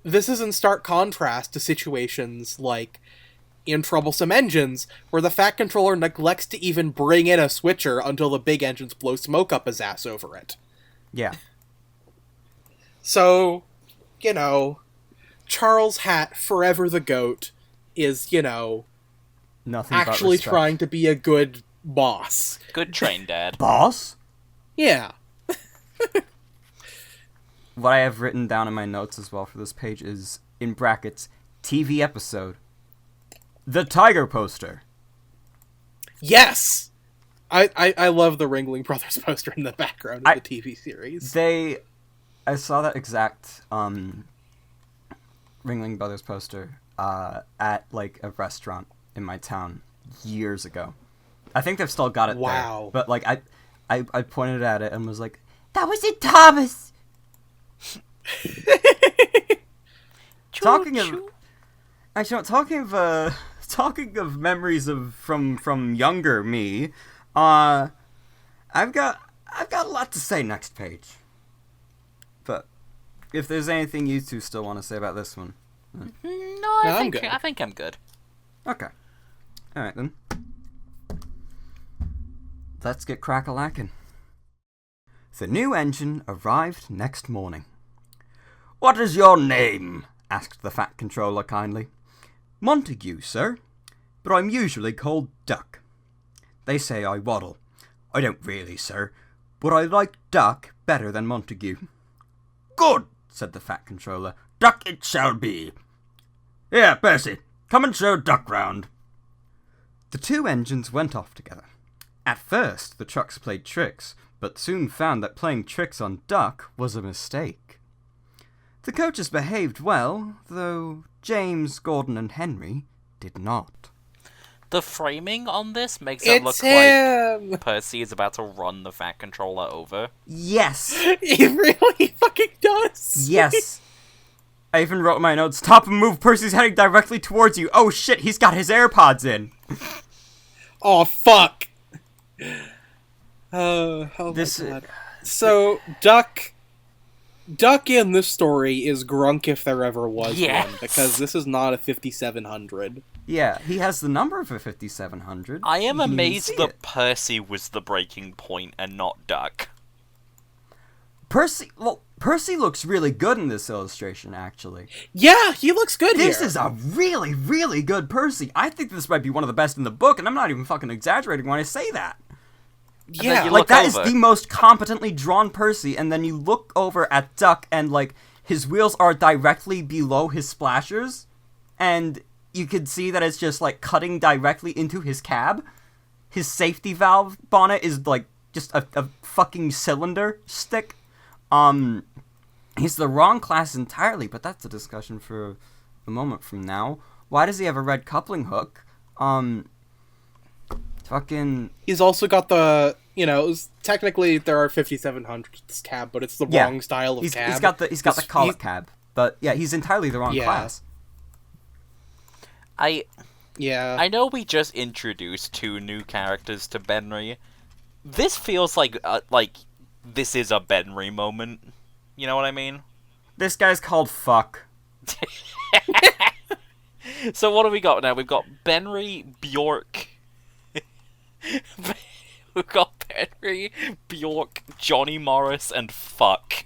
Speaker 2: this is in stark contrast to situations like in Troublesome Engines, where the Fat Controller neglects to even bring in a switcher until the big engines blow smoke up his ass over it.
Speaker 1: Yeah.
Speaker 2: So, Charles Hat, forever the GOAT, is,
Speaker 1: Nothing
Speaker 2: actually
Speaker 1: but
Speaker 2: trying to be a good boss.
Speaker 3: Good train dad.
Speaker 1: Boss?
Speaker 2: Yeah.
Speaker 1: What I have written down in my notes as well for this page is, in brackets, TV episode. The Tiger poster.
Speaker 2: Yes! I love the Ringling Brothers poster in the background of the TV series.
Speaker 1: I saw that exact Ringling Brothers poster at a restaurant in my town years ago. I think they've still got it
Speaker 2: Wow.
Speaker 1: there. But I pointed at it and was like, "That was it, Thomas." Talking of memories from younger me, I've got a lot to say next page. But if there's anything you two still want to say about this one.
Speaker 3: No,
Speaker 2: I'm good.
Speaker 3: I think I'm good.
Speaker 1: Okay. Alright then. Let's get crack-a-lackin'. The new engine arrived next morning. "What is your name?" asked the Fat Controller kindly. "Montague, sir, but I'm usually called Duck. They say I waddle. I don't really, sir, but I like Duck better than Montague." "Good," said the Fat Controller. "Duck it shall be. Here, Percy, come and show Duck round." The 2 engines went off together. At first, the trucks played tricks, but soon found that playing tricks on Duck was a mistake. The coaches behaved well, though James, Gordon, and Henry did not.
Speaker 3: The framing on this makes it look
Speaker 2: him!
Speaker 3: like Percy is about to run the Fat Controller over.
Speaker 1: Yes!
Speaker 2: He really fucking does!
Speaker 1: Yes! I even wrote in my notes, "Top and move, Percy's heading directly towards you. Oh shit, he's got his AirPods in."
Speaker 2: Oh, fuck! Oh my god. So, Duck in this story is Grunk if there ever was
Speaker 3: Yes.
Speaker 2: one, because this is not a 5700.
Speaker 1: Yeah, he has the number for 5700.
Speaker 3: I am
Speaker 1: You can even
Speaker 3: amazed
Speaker 1: see
Speaker 3: that
Speaker 1: it.
Speaker 3: Percy was the breaking point and not Duck.
Speaker 1: Percy looks really good in this illustration, actually.
Speaker 2: Yeah, he looks good
Speaker 1: This
Speaker 2: here.
Speaker 1: is a really, really good Percy. I think this might be one of the best in the book, and I'm not even fucking exaggerating when I say that.
Speaker 2: Yeah,
Speaker 3: you
Speaker 1: Like,
Speaker 3: look
Speaker 1: that is
Speaker 3: over.
Speaker 1: the most competently drawn Percy, and then you look over at Duck, and, like, his wheels are directly below his splashers, and you could see that it's just, like, cutting directly into his cab. His safety valve bonnet is, like, just a fucking cylinder stick. He's the wrong class entirely, but that's a discussion for a moment from now. Why does he have a red coupling hook? Fucking...
Speaker 2: he's also got the, technically there are 5700s cab, but it's the
Speaker 1: Yeah,
Speaker 2: wrong style of cab.
Speaker 1: He's got the
Speaker 2: He's-
Speaker 1: collet cab, but yeah, he's entirely the wrong
Speaker 2: Yeah.
Speaker 1: class.
Speaker 2: Yeah.
Speaker 3: I know we just introduced 2 new characters to Benry. This feels like this is a Benry moment. You know what I mean?
Speaker 1: This guy's called Fuck.
Speaker 3: So what do we got now? We've got Benry, Bjork. We've got Benry, Bjork, Johnny Morris, and Fuck.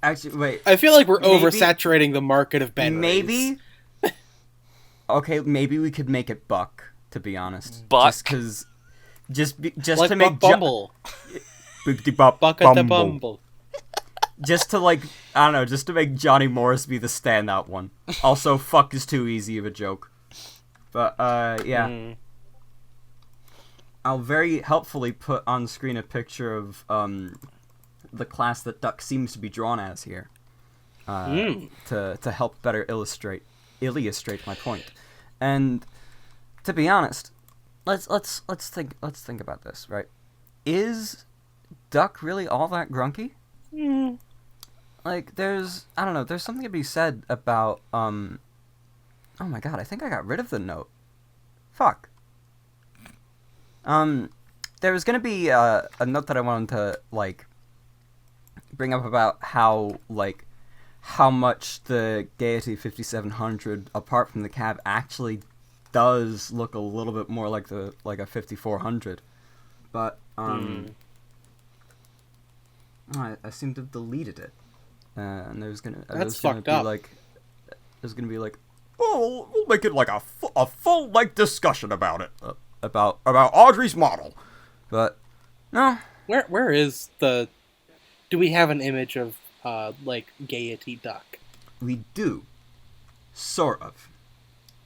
Speaker 1: Actually, wait.
Speaker 2: I feel like we're
Speaker 1: Maybe-
Speaker 2: oversaturating the market of Ben.
Speaker 1: Maybe. Okay, maybe we could make it Buck. To be honest,
Speaker 3: Buck?
Speaker 1: just
Speaker 2: like
Speaker 1: to make
Speaker 2: Bumble.
Speaker 1: Buck
Speaker 2: Buck at the Bumble.
Speaker 1: Just to, like, I don't know, just to make Johnny Morris be the standout one. Also, Fuck is too easy of a joke. But yeah. I'll very helpfully put on screen a picture of the class that Duck seems to be drawn as here, to help better illustrate my point. And to be honest, let's think about this, right? Is Duck really all that grunky? Like, there's something to be said about oh my god, I think I got rid of the note. Fuck. There was gonna be a note that I wanted to, like, bring up about how much the Gaiety 5700, apart from the cab, actually does look a little bit more like a 5400. But I seem to have deleted it. And there's gonna
Speaker 2: fucked up.
Speaker 1: There's gonna be like, oh, we'll make it like a full like discussion about it, about Audrey's model. But no,
Speaker 2: Where is the? Do we have an image of Gaiety Duck?
Speaker 1: we do, sort of.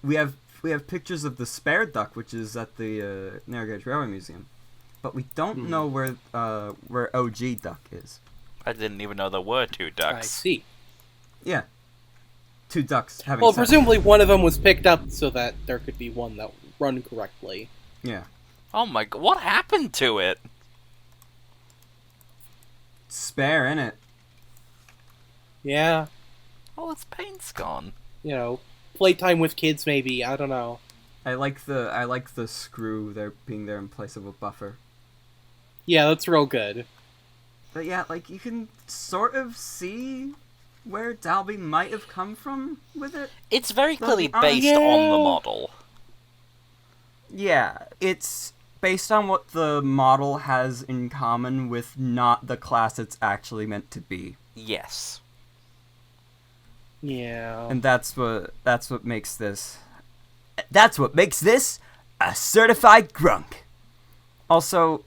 Speaker 1: We have pictures of the spare duck, which is at the Narrow Gauge Railway Museum, but we don't know where OG Duck is.
Speaker 3: I didn't even know there were 2
Speaker 2: I
Speaker 3: ducks.
Speaker 2: see.
Speaker 1: Yeah, 2 ducks having
Speaker 2: Well,
Speaker 1: sex.
Speaker 2: presumably one of them was picked up so that there could be one that run correctly.
Speaker 1: Yeah,
Speaker 3: Oh my god, what happened to it?
Speaker 1: spare in it.
Speaker 2: Yeah,
Speaker 3: Oh, its paint's gone.
Speaker 2: playtime with kids maybe. I don't know.
Speaker 1: I like the screw there being there in place of a buffer.
Speaker 2: Yeah, that's real good.
Speaker 1: But yeah, like, you can sort of see where Dalby might have come from with it.
Speaker 3: It's very clearly
Speaker 1: But,
Speaker 3: based
Speaker 2: yeah.
Speaker 3: on the model.
Speaker 1: Yeah, it's based on what the model has in common with not the class it's actually meant to be.
Speaker 3: Yes.
Speaker 2: Yeah.
Speaker 1: And that's what makes this a certified grunk. Also,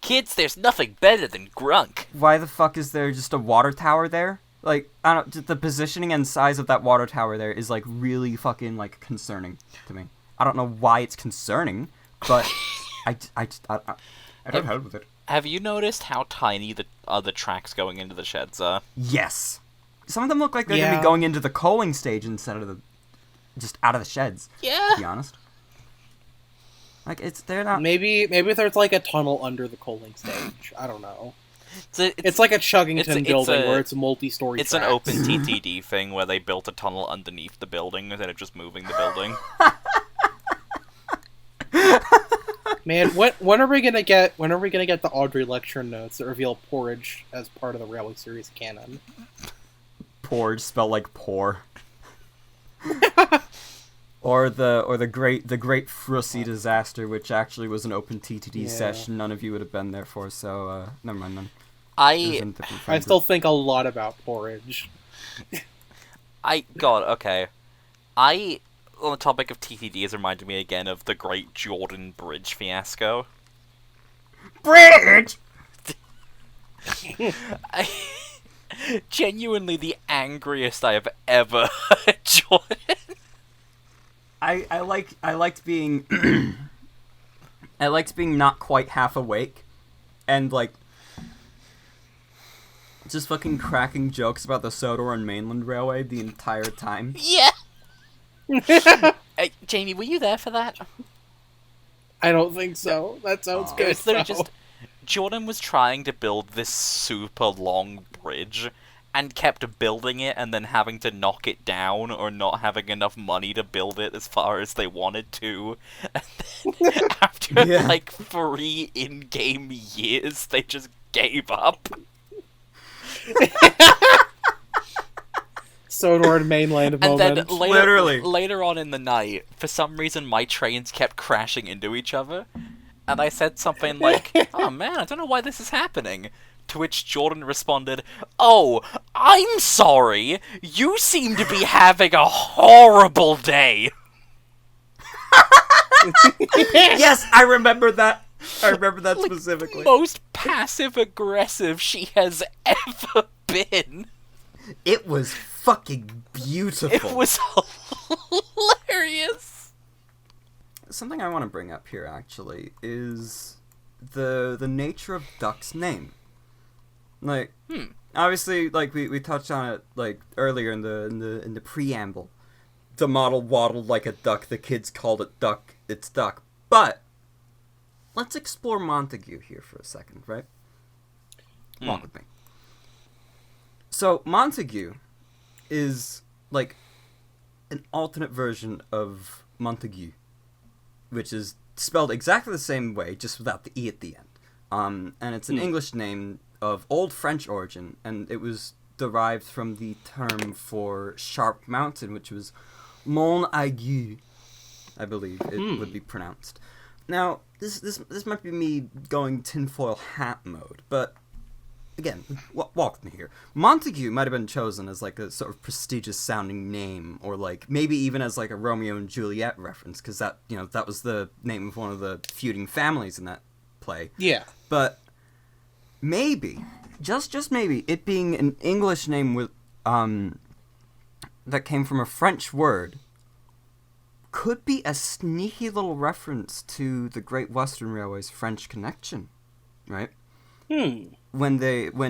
Speaker 3: Kids, there's nothing better than Grunk.
Speaker 1: why the fuck is there just a water tower there? Like, I don't, just the positioning and size of that water tower there is, like, really fucking, like, concerning to me. I don't know why it's concerning, but I don't help with it.
Speaker 3: Have you noticed how tiny the other tracks going into the sheds are?
Speaker 1: Yes. Some of them look like they're gonna
Speaker 2: Yeah.
Speaker 1: be going into the coaling stage instead of just out of the sheds, to
Speaker 3: Yeah.
Speaker 1: be honest. Like, they're not...
Speaker 2: Maybe there's like a tunnel under the coaling stage. I don't know.
Speaker 3: It's
Speaker 2: Like a Chuggington
Speaker 3: it's
Speaker 2: building
Speaker 3: a-
Speaker 2: where it's a multi-story.
Speaker 3: It's an
Speaker 2: tracks.
Speaker 3: open TTD thing where they built a tunnel underneath the building instead of just moving the building.
Speaker 2: Man, when are we gonna get the Audrey lecture notes that reveal porridge as part of the Railway series canon?
Speaker 1: Porridge, spelled like poor. Or the great Frussy disaster, which actually was an open TTD session none of you would have been there for, so never mind then.
Speaker 2: I still think a lot about porridge.
Speaker 3: God, okay. On the topic of TTDs, reminded me again of the great Jordan Bridge fiasco.
Speaker 5: Bridge!
Speaker 3: Genuinely the angriest I have ever heard Jordan.
Speaker 1: I liked being I liked being not quite half awake and like just fucking cracking jokes about the Sodor and Mainland Railway the entire time.
Speaker 3: Yeah. Jamie, were you there for that?
Speaker 2: I don't think so. That sounds good.
Speaker 3: It's literally just Jordan was trying to build this super long bridge and kept building it and then having to knock it down or not having enough money to build it as far as they wanted to. And then after like 3 in-game years, they just gave up.
Speaker 2: Sodor and mainland moment.
Speaker 3: And then later on in the night, for some reason my trains kept crashing into each other. And I said something like, "Oh man, I don't know why this is happening." To which Jordan responded, "Oh, I'm sorry. You seem to be having a horrible day."
Speaker 1: Yes, I remember that. I remember that specifically.
Speaker 3: Most passive-aggressive she has ever been.
Speaker 1: It was fucking beautiful.
Speaker 3: It was hilarious.
Speaker 1: Something I want to bring up here actually is the nature of Duck's name. Like, obviously, like we touched on it like earlier in the preamble. The model waddled like a duck. The kids called it Duck. It's Duck. But let's explore Montague here for a second, right? Walk with me. So Montague is like an alternate version of Montague, which is spelled exactly the same way, just without the E at the end. And it's an English name of Old French origin, and it was derived from the term for sharp mountain, which was Mont Aigu, I believe it would be pronounced. Now, this might be me going tinfoil hat mode, but again, walk with me here. Montague might have been chosen as like a sort of prestigious sounding name, or like maybe even as like a Romeo and Juliet reference, because that was the name of one of the feuding families in that play.
Speaker 2: Yeah.
Speaker 1: But maybe, just maybe, it being an English name with that came from a French word could be a sneaky little reference to the Great Western Railway's French connection, right? When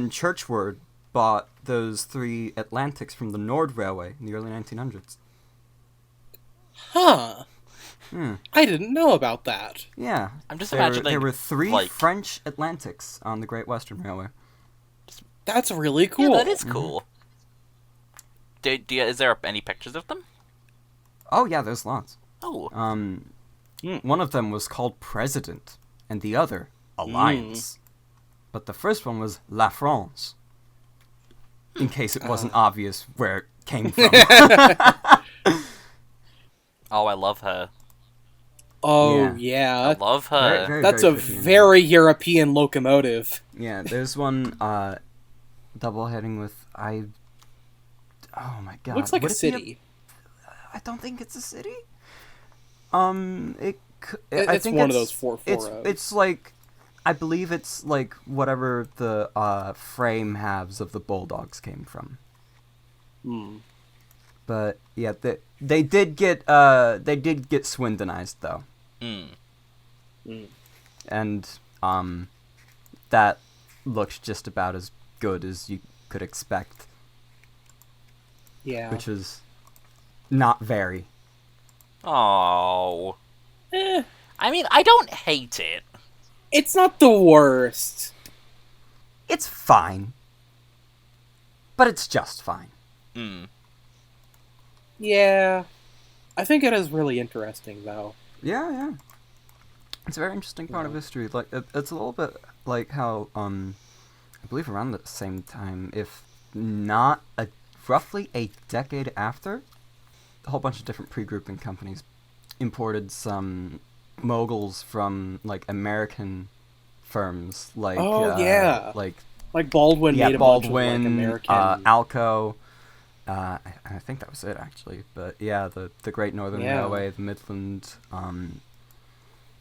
Speaker 1: Churchward bought those 3 Atlantics from the Nord Railway in the early 1900s.
Speaker 2: Huh. I didn't know about that.
Speaker 1: Yeah.
Speaker 3: I'm just imagining
Speaker 1: there were 3
Speaker 3: like,
Speaker 1: French Atlantics on the Great Western Railway.
Speaker 2: That's really cool.
Speaker 3: Yeah, that is cool. Is there any pictures of them?
Speaker 1: Oh yeah, there's lots.
Speaker 3: Oh.
Speaker 1: One of them was called President, and the other Alliance. But the first one was La France. In case it wasn't obvious where it came from.
Speaker 3: Oh, I love her.
Speaker 2: Oh, yeah.
Speaker 3: I love her.
Speaker 1: Very,
Speaker 2: That's
Speaker 1: very
Speaker 2: a
Speaker 1: pretty
Speaker 2: very European locomotive.
Speaker 1: Yeah, there's one double heading with oh my god.
Speaker 2: Looks like
Speaker 1: Would
Speaker 2: a
Speaker 1: it be
Speaker 2: city.
Speaker 1: I don't think it's a city.
Speaker 2: It's one of those 440s.
Speaker 1: It's like, I believe it's like whatever the frame halves of the Bulldogs came from. But yeah, they did get Swindonized though. And that looks just about as good as you could expect.
Speaker 2: Yeah.
Speaker 1: Which was not very.
Speaker 3: Oh. I mean, I don't hate it.
Speaker 2: It's not the worst.
Speaker 1: It's fine. But it's just fine.
Speaker 2: Yeah. I think it is really interesting, though.
Speaker 1: Yeah. It's a very interesting part of history. Like it's a little bit like how I believe around the same time, if not roughly a decade after, a whole bunch of different pre-grouping companies imported some moguls from like American firms, like
Speaker 2: like Baldwin made a bunch of like
Speaker 1: Baldwin,
Speaker 2: American
Speaker 1: Alco. I think that was it actually, but yeah, the Great Northern Railway, the Midland.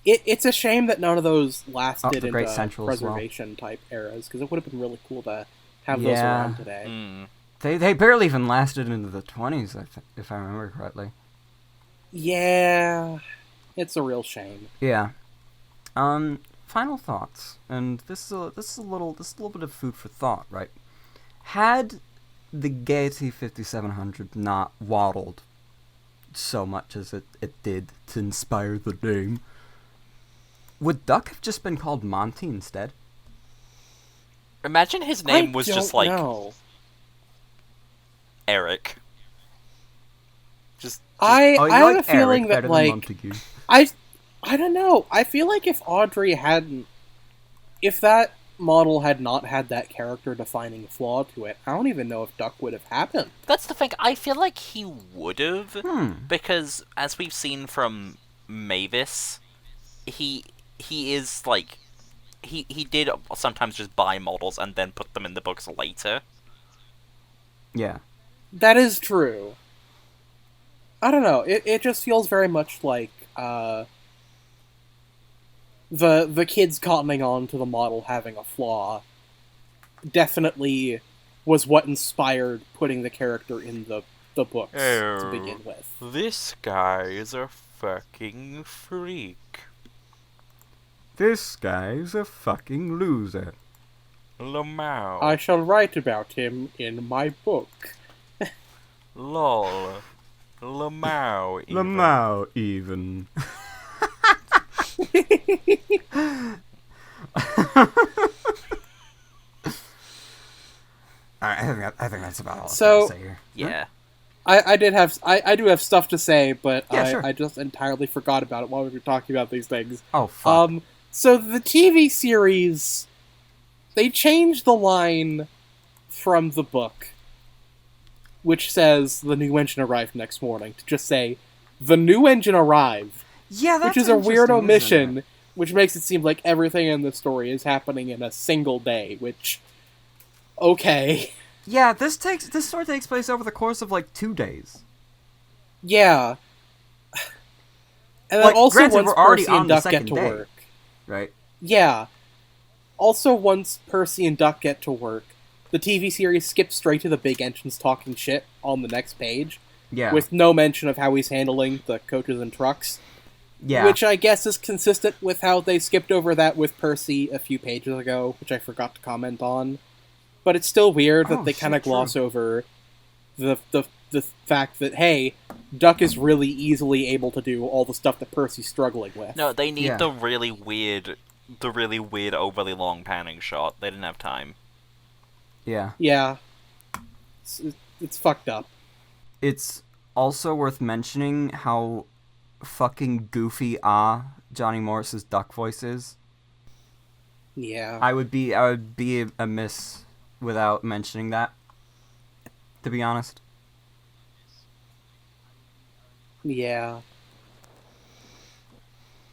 Speaker 2: It's a shame that none of those lasted
Speaker 1: the Great
Speaker 2: into
Speaker 1: Central as well.
Speaker 2: preservation type eras, because it would have been really cool to have those around today.
Speaker 1: They barely even lasted into the 20s, if I remember correctly.
Speaker 2: Yeah, it's a real shame.
Speaker 1: Yeah. Final thoughts, and this is a little bit of food for thought, right? Had the Gaiety 5700 not waddled so much as it did to inspire the name, would Duck have just been called Monty instead?
Speaker 3: Imagine his name was just like
Speaker 2: know.
Speaker 3: Eric.
Speaker 2: I
Speaker 1: like
Speaker 2: have a feeling
Speaker 1: Eric
Speaker 2: that like
Speaker 1: Montague.
Speaker 2: I don't know. I feel like if that model had not had that character defining flaw to it, I don't even know if Duck would have happened.
Speaker 3: That's the thing. I feel like he would have, because as we've seen from Mavis, he is like he did sometimes just buy models and then put them in the books later.
Speaker 1: Yeah.
Speaker 2: That is true. I don't know. It just feels very much like the kids cottoning on to the model having a flaw definitely was what inspired putting the character in the books to begin with.
Speaker 3: This guy is a fucking freak.
Speaker 1: This guy's a fucking loser.
Speaker 3: Lamau.
Speaker 2: I shall write about him in my book.
Speaker 3: Lol. Lamau even.
Speaker 1: Lamau even. Alright, I think that's about all I have to say here.
Speaker 3: Yeah.
Speaker 2: I do have stuff to say, but
Speaker 1: Sure.
Speaker 2: I just entirely forgot about it while we were talking about these things.
Speaker 1: Oh, fuck.
Speaker 2: So the TV series, they changed the line from the book, which says the new engine arrived next morning, to just say the new engine arrived.
Speaker 1: Yeah, that's
Speaker 2: which is a weird
Speaker 1: interesting,
Speaker 2: omission,
Speaker 1: isn't
Speaker 2: which makes it seem like everything in the story is happening in a single day, which, okay.
Speaker 1: Yeah, this story takes place over the course of like 2 days.
Speaker 2: Yeah. And then
Speaker 1: Like,
Speaker 2: also
Speaker 1: granted,
Speaker 2: once
Speaker 1: we're already
Speaker 2: Percy
Speaker 1: on
Speaker 2: and
Speaker 1: the
Speaker 2: Duck get
Speaker 1: second
Speaker 2: to
Speaker 1: day.
Speaker 2: work.
Speaker 1: Right?
Speaker 2: Yeah. Also, once Percy and Duck get to work, the TV series skips straight to the big engines talking shit on the next page.
Speaker 1: Yeah.
Speaker 2: With no mention of how he's handling the coaches and trucks.
Speaker 1: Yeah.
Speaker 2: Which I guess is consistent with how they skipped over that with Percy a few pages ago, which I forgot to comment on. But it's still weird that they kind of gloss over the fact that, hey, Duck is really easily able to do all the stuff that Percy's struggling with.
Speaker 3: No, they need the really weird, overly long panning shot. They didn't have time.
Speaker 1: Yeah.
Speaker 2: Yeah. It's fucked up.
Speaker 1: It's also worth mentioning how fucking goofy Johnny Morris's Duck voice is.
Speaker 2: Yeah.
Speaker 1: I would be amiss without mentioning that, to be honest.
Speaker 2: Yeah.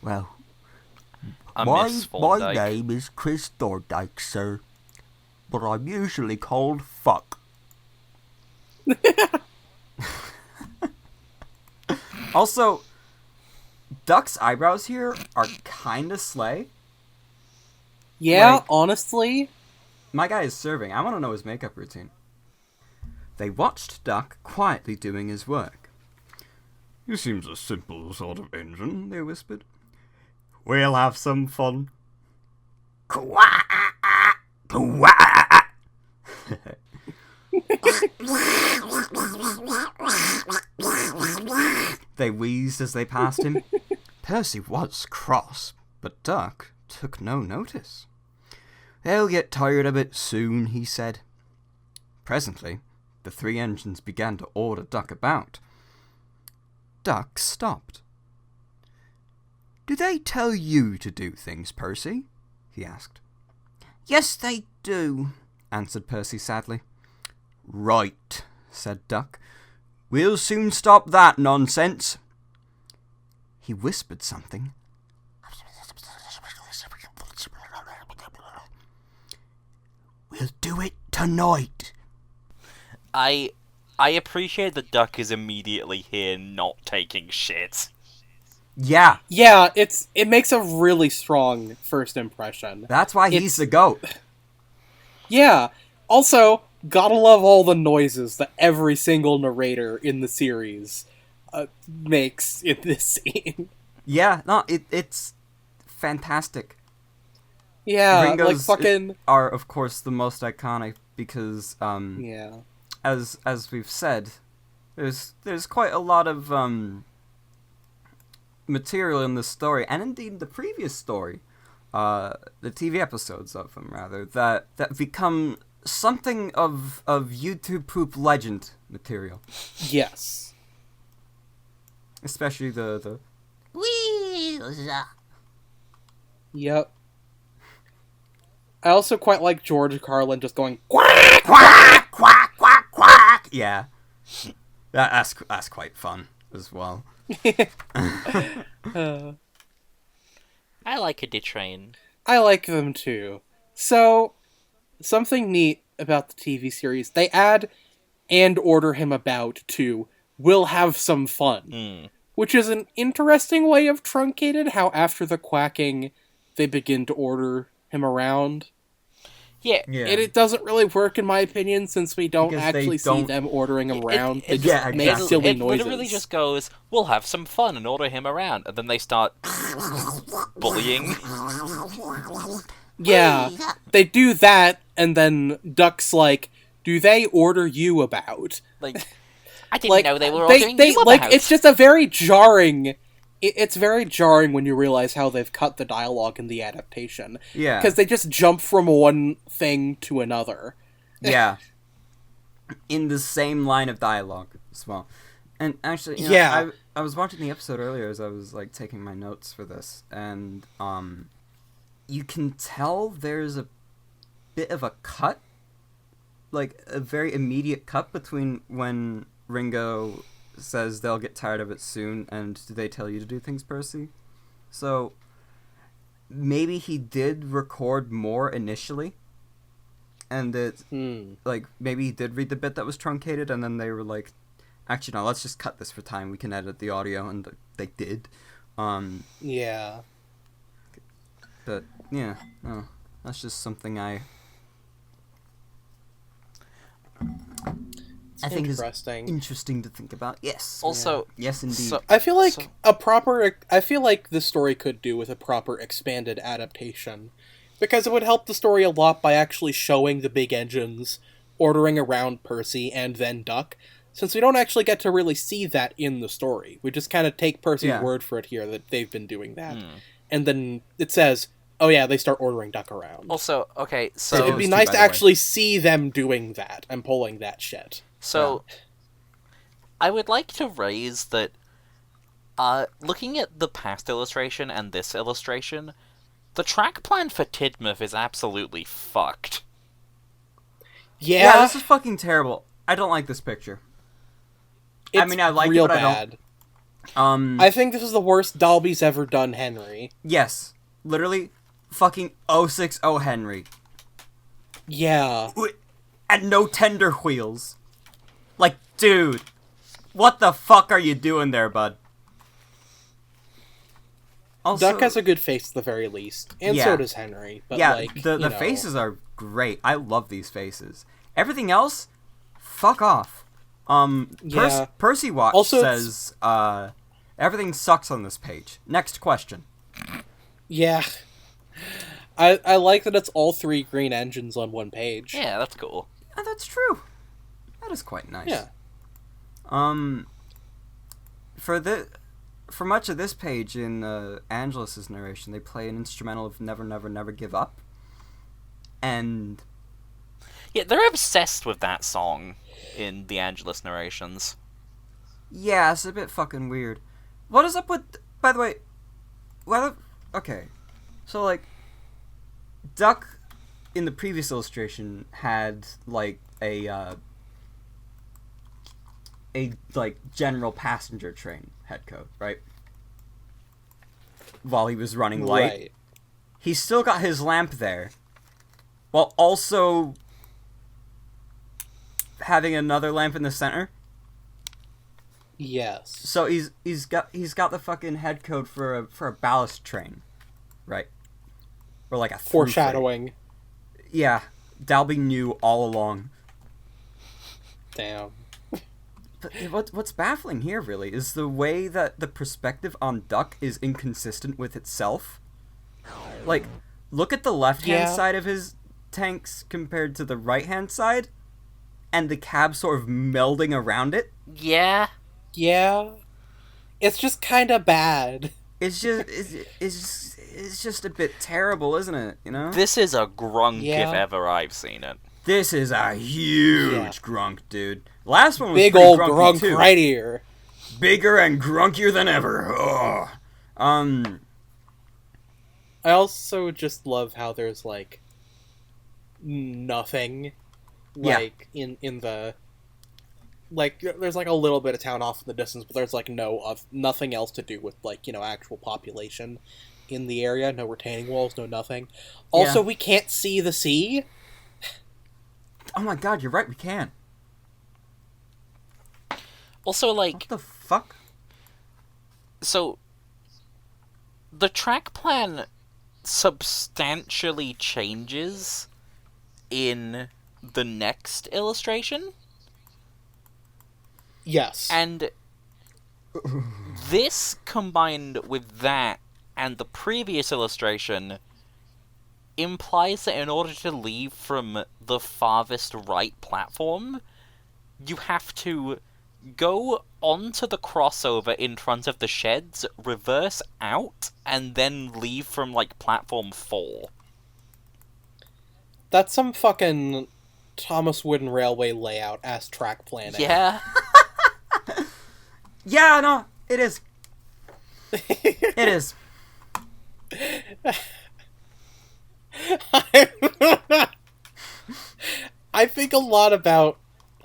Speaker 5: Well,
Speaker 3: I
Speaker 5: my
Speaker 3: miss Thorndike.
Speaker 5: name is Chris Thorndike, sir. But I'm usually called Fuck.
Speaker 1: Also, Duck's eyebrows here are kinda slay.
Speaker 2: Yeah,
Speaker 1: Like-
Speaker 2: honestly.
Speaker 1: My guy is serving. I want to know his makeup routine. They watched Duck quietly doing his work. He seems a simple sort of engine, they whispered. We'll have some fun. They wheezed as they passed him. Percy was cross, but Duck took no notice. They'll get tired of it soon, he said. Presently, the three engines began to order Duck about. Duck stopped. Do they tell you to do things, Percy? He asked.
Speaker 5: Yes, they do.
Speaker 1: Answered Percy sadly. Right, said Duck. We'll soon stop that nonsense. He whispered something. We'll do it tonight.
Speaker 3: I appreciate that Duck is immediately here not taking shit.
Speaker 1: Yeah,
Speaker 2: Yeah, it makes a really strong first impression.
Speaker 1: that's why he's the GOAT.
Speaker 2: Yeah. Also, gotta love all the noises that every single narrator in the series makes in this scene.
Speaker 1: Yeah, no, it's fantastic.
Speaker 2: Yeah,
Speaker 1: Ringo's
Speaker 2: like fucking...
Speaker 1: are, of course, the most iconic because,
Speaker 2: Yeah.
Speaker 1: as we've said, there's quite a lot of material in this story, and indeed the previous story, the TV episodes of them rather, that become something of YouTube poop legend material.
Speaker 2: Yes.
Speaker 1: Especially the
Speaker 5: Wheels.
Speaker 2: Yep. I also quite like George Carlin just going
Speaker 1: quack quack quack quack quack. Yeah, that's quite fun as well.
Speaker 3: I like a detrain.
Speaker 2: I like them too. So, something neat about the TV series, they add "and order him about" to "we'll have some fun," which is an interesting way of truncated how after the quacking, they begin to order him around.
Speaker 3: Yeah.
Speaker 2: It doesn't really work in my opinion since we don't
Speaker 1: Because
Speaker 2: actually see them ordering him around. They just make silly
Speaker 3: it
Speaker 2: noises.
Speaker 3: literally just goes, we'll have some fun and order him around, and then they start bullying.
Speaker 2: Yeah, they do that, and then Duck's like, "Do they order you about?"
Speaker 3: Like, I didn't know they were ordering
Speaker 2: they
Speaker 3: you
Speaker 2: like.
Speaker 3: about.
Speaker 2: It's just a very jarring. It's very jarring when you realize how they've cut the dialogue in the adaptation.
Speaker 1: Yeah.
Speaker 2: Because they just jump from one thing to another.
Speaker 1: Yeah. In the same line of dialogue as well. And actually, I was watching the episode earlier as I was like taking my notes for this, and you can tell there's a bit of a cut, like a very immediate cut between when Ringo says they'll get tired of it soon and do they tell you to do things, Percy? So maybe he did record more initially, and it like maybe he did read the bit that was truncated, and then they were like, actually no, let's just cut this for time, we can edit the audio, and they did.
Speaker 2: Yeah.
Speaker 1: But yeah, no, that's just something I think is interesting to think about. Yes.
Speaker 3: Also,
Speaker 1: yes, indeed.
Speaker 3: so-
Speaker 2: I feel like this story could do with a proper expanded adaptation, because it would help the story a lot by actually showing the big engines ordering around Percy and then Duck, since we don't actually get to really see that in the story. We just kind of take Percy's word for it here that they've been doing that, and then it says, "Oh yeah, they start ordering Duck around."
Speaker 3: Also, okay, so
Speaker 2: it'd be nice to actually see them doing that and pulling that shit.
Speaker 3: So, I would like to raise that, looking at the past illustration and this illustration, the track plan for Tidmouth is absolutely fucked.
Speaker 2: Yeah,
Speaker 1: this is fucking terrible. I don't like this picture.
Speaker 2: it's
Speaker 1: I mean, I like
Speaker 2: real
Speaker 1: it, but
Speaker 2: bad.
Speaker 1: I don't.
Speaker 2: I think this is the worst Dalby's ever done Henry.
Speaker 1: Yes. Literally, fucking 060 Henry.
Speaker 2: Yeah.
Speaker 1: And no tender wheels. Like, dude, what the fuck are you doing there, bud? Also,
Speaker 2: Duck has a good face at the very least, and so does Henry. But
Speaker 1: the faces are great. I love these faces. Everything else, fuck off. Percy Watch
Speaker 2: also,
Speaker 1: says everything sucks on this page. Next question.
Speaker 2: Yeah, I like that it's all three green engines on one page.
Speaker 3: Yeah, that's cool.
Speaker 1: Oh, that's true. That is quite nice.
Speaker 2: Yeah.
Speaker 1: For much of this page in Angelus's narration, they play an instrumental of "Never, Never, Never Give Up," and
Speaker 3: yeah, they're obsessed with that song in the Angelus narrations.
Speaker 1: Yeah, it's a bit fucking weird. What is up with? By the way, okay, so like, Duck in the previous illustration had like a a like general passenger train head code, right? While he was running light.
Speaker 2: Right.
Speaker 1: He's still got his lamp there, while also having another lamp in the center.
Speaker 2: Yes.
Speaker 1: So he's got the fucking head code for a ballast train, right? Or like a through
Speaker 2: Foreshadowing.
Speaker 1: train. Yeah, Dalby knew all along.
Speaker 2: Damn.
Speaker 1: But what's baffling here really is the way that the perspective on Duck is inconsistent with itself. Like, look at the left-hand side of his tanks compared to the right-hand side, and the cab sort of melding around it.
Speaker 3: Yeah.
Speaker 2: Yeah. It's just kind of bad.
Speaker 1: It's just a bit terrible, isn't it? You know?
Speaker 3: This is a grunk
Speaker 2: Yeah.
Speaker 3: if ever I've seen it.
Speaker 1: This is a huge grunk, dude. Last one was
Speaker 2: Big
Speaker 1: pretty
Speaker 2: old
Speaker 1: grunky,
Speaker 2: grunk
Speaker 1: too.
Speaker 2: right here.
Speaker 1: Bigger and grunkier than ever. Oh.
Speaker 2: I also just love how there's, like, nothing, like, in the... Like, there's, like, a little bit of town off in the distance, but there's, like, nothing else to do with, like, you know, actual population in the area. No retaining walls, no nothing. Also, we can't see the sea.
Speaker 1: Oh my god, you're right, we can.
Speaker 3: Also, like...
Speaker 1: What the fuck?
Speaker 3: So, the track plan substantially changes in the next illustration.
Speaker 2: Yes.
Speaker 3: And this combined with that and the previous illustration implies that in order to leave from the farthest right platform, you have to go onto the crossover in front of the sheds, reverse out, and then leave from, like, platform 4.
Speaker 2: That's some fucking Thomas Wooden Railway layout as track planning.
Speaker 3: Yeah.
Speaker 1: Yeah, no, it is. It is.
Speaker 2: I think a lot about...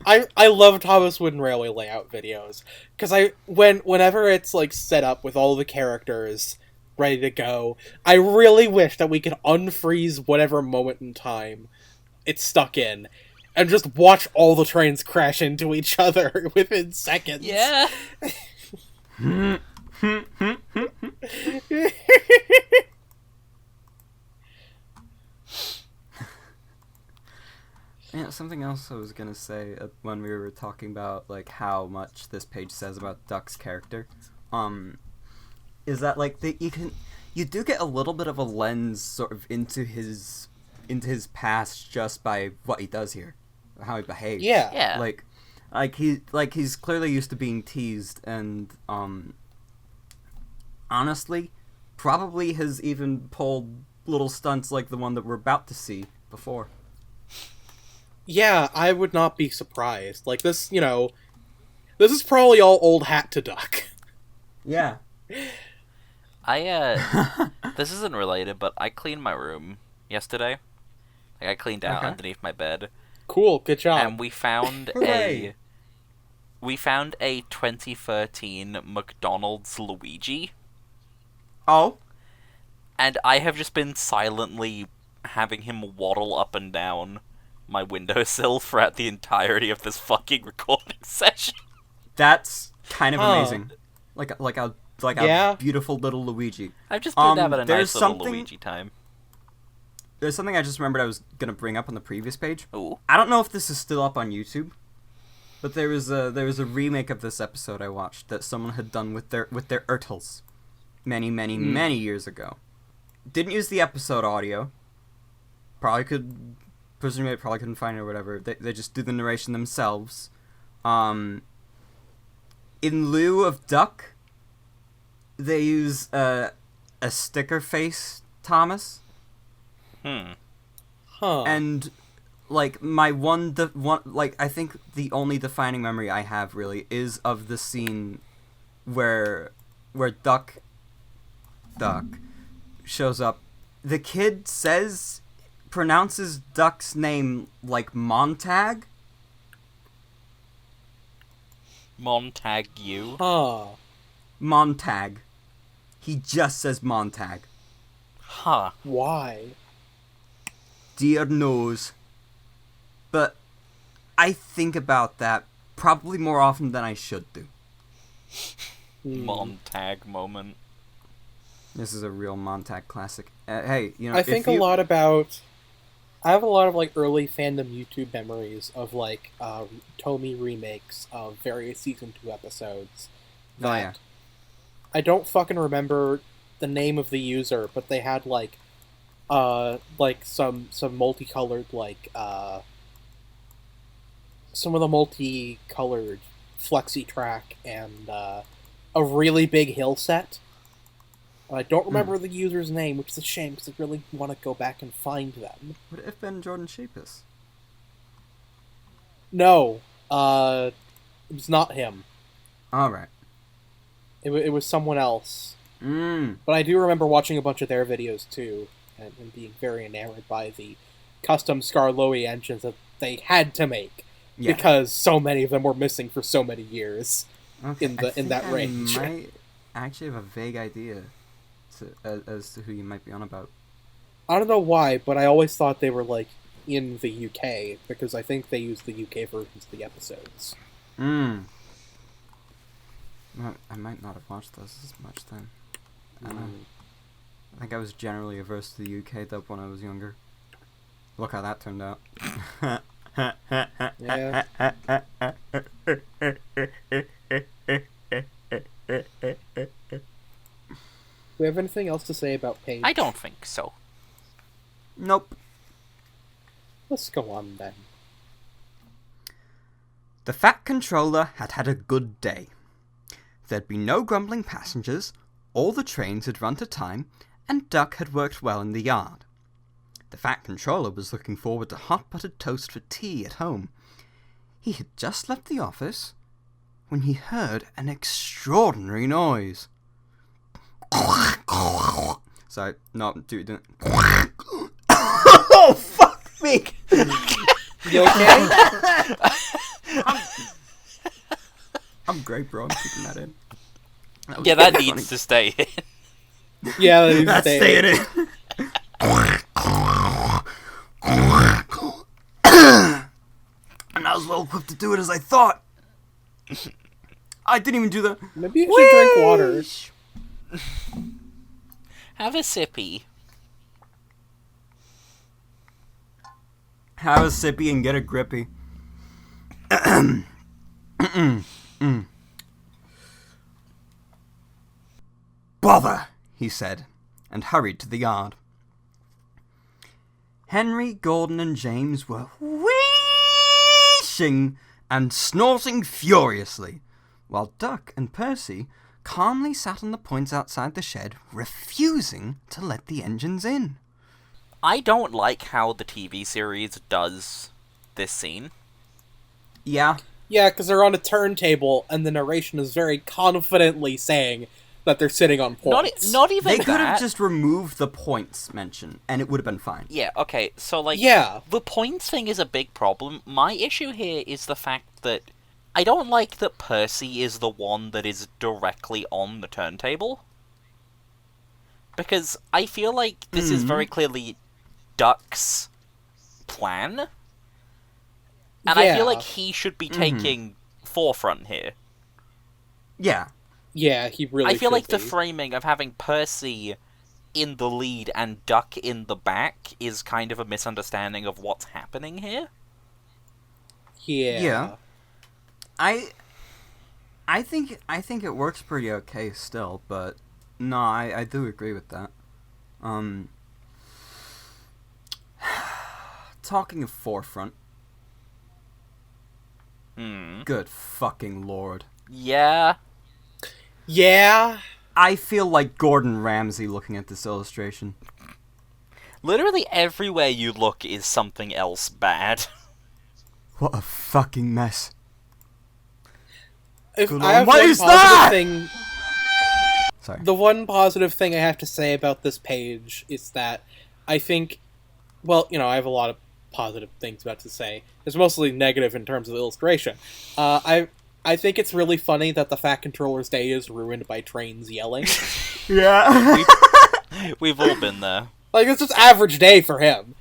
Speaker 2: I love Thomas Wooden Railway layout videos, because whenever it's, like, set up with all the characters ready to go, I really wish that we could unfreeze whatever moment in time it's stuck in, and just watch all the trains crash into each other within seconds.
Speaker 3: Yeah.
Speaker 1: Yeah, something else I was gonna say when we were talking about like how much this page says about Duck's character, is that like you do get a little bit of a lens sort of into his past just by what he does here, how he behaves.
Speaker 2: Yeah.
Speaker 3: Yeah.
Speaker 1: He's clearly used to being teased, and honestly, probably has even pulled little stunts like the one that we're about to see before.
Speaker 2: Yeah, I would not be surprised. Like, this, you know, this is probably all old hat to Duck.
Speaker 1: Yeah.
Speaker 3: This isn't related, but I cleaned my room yesterday. Like, I cleaned out
Speaker 1: Okay.
Speaker 3: underneath my bed.
Speaker 2: Cool, good job.
Speaker 3: And we found
Speaker 1: Hooray.
Speaker 3: a 2013 McDonald's Luigi.
Speaker 1: Oh?
Speaker 3: And I have just been silently having him waddle up and down my windowsill throughout the entirety of this fucking recording session.
Speaker 1: That's kind of
Speaker 2: Huh.
Speaker 1: amazing. Like a beautiful little Luigi.
Speaker 3: I've just been having a
Speaker 1: there's
Speaker 3: nice little
Speaker 1: something-
Speaker 3: Luigi time.
Speaker 1: There's something I just remembered I was gonna bring up on the previous page.
Speaker 3: Ooh.
Speaker 1: I don't know if this is still up on YouTube, but there was a remake of this episode I watched that someone had done with their Ertls many years ago. Didn't use the episode audio. Presumably probably couldn't find it or whatever. They just do the narration themselves. In lieu of Duck, they use a sticker face Thomas.
Speaker 2: Huh.
Speaker 1: And like my I think the only defining memory I have really is of the scene where Duck shows up. The kid pronounces Duck's name like Montag.
Speaker 3: Montague.
Speaker 2: Huh.
Speaker 1: Montag. He just says Montag.
Speaker 3: Huh.
Speaker 2: Why?
Speaker 1: Dear knows. But I think about that probably more often than I should do.
Speaker 3: Montag moment.
Speaker 1: This is a real Montag classic. Hey, you know,
Speaker 2: I think
Speaker 1: if you...
Speaker 2: a lot about... I have a lot of, like, early fandom YouTube memories of, like, Tomy remakes of various Season 2 episodes.
Speaker 1: Oh, yeah.
Speaker 2: I don't fucking remember the name of the user, but they had, like some multicolored, like, some of the multicolored flexi track and, a really big hill set. I don't remember the user's name, which is a shame, because I really want to go back and find them.
Speaker 1: Would it have been Jordan Sheepus?
Speaker 2: No, it was not him.
Speaker 1: Alright.
Speaker 2: It was someone else.
Speaker 1: Mmm.
Speaker 2: But I do remember watching a bunch of their videos, too, and being very enamored by the custom Skarloey engines that they had to make, because so many of them were missing for so many years in that range.
Speaker 1: I might actually have a vague idea as to who you might be on about.
Speaker 2: I don't know why, but I always thought they were, like, in the UK, because I think they used the UK versions of the episodes.
Speaker 1: Well, I might not have watched those as much then. I think I was generally averse to the UK dub when I was younger. Look how that turned out.
Speaker 2: Yeah. Do we have anything else to say about Paige?
Speaker 3: I don't think so.
Speaker 1: Nope.
Speaker 2: Let's go on, then.
Speaker 1: The Fat Controller had had a good day. There'd been no grumbling passengers, all the trains had run to time, and Duck had worked well in the yard. The Fat Controller was looking forward to hot buttered toast for tea at home. He had just left the office when he heard an extraordinary noise. Sorry, no, do oh, fuck me!
Speaker 2: You okay?
Speaker 1: I'm great, bro. I'm keeping that in.
Speaker 3: Yeah, that needs to stay in.
Speaker 2: Yeah,
Speaker 1: That's staying in. And I was well equipped to do it as I thought. I didn't even do the...
Speaker 2: Maybe you should drink water.
Speaker 3: Have a sippy.
Speaker 1: Have a sippy and get a grippy. Bother, he said, and hurried to the yard. Henry, Gordon, and James were wheezing and snorting furiously, while Duck and Percy calmly sat on the points outside the shed, refusing to let the engines in.
Speaker 3: I don't like how the TV series does this scene.
Speaker 1: Yeah.
Speaker 2: Yeah, because they're on a turntable, and the narration is very confidently saying that they're sitting on points.
Speaker 3: Not even
Speaker 1: They
Speaker 3: that.
Speaker 1: could have just removed the points mention, and it would have been fine.
Speaker 3: Yeah, okay, so, like,
Speaker 2: Yeah.
Speaker 3: the points thing is a big problem. My issue here is the fact that I don't like that Percy is the one that is directly on the turntable. Because I feel like this is very clearly Duck's plan. And I feel like he should be taking forefront here.
Speaker 1: Yeah.
Speaker 2: Yeah, he really
Speaker 3: I feel
Speaker 2: should
Speaker 3: like the
Speaker 2: be.
Speaker 3: framing of having Percy in the lead and Duck in the back is kind of a misunderstanding of what's happening here.
Speaker 2: Yeah.
Speaker 1: Yeah. I think it works pretty okay still, but no, I do agree with that. Talking of forefront. Good fucking lord.
Speaker 3: Yeah.
Speaker 2: Yeah.
Speaker 1: I feel like Gordon Ramsay looking at this illustration.
Speaker 3: Literally everywhere you look is something else bad.
Speaker 1: What a fucking mess.
Speaker 2: If
Speaker 1: Good
Speaker 2: I have
Speaker 1: Lord, what
Speaker 2: one
Speaker 1: is
Speaker 2: positive
Speaker 1: that?
Speaker 2: thing,
Speaker 1: Sorry.
Speaker 2: the one positive thing I have to say about this page is that I think, well, you know, I have a lot of positive things about to say. It's mostly negative in terms of illustration. I I think it's really funny that the Fat Controller's day is ruined by trains yelling.
Speaker 1: Yeah.
Speaker 3: We've all been there.
Speaker 2: Like, it's just average day for him.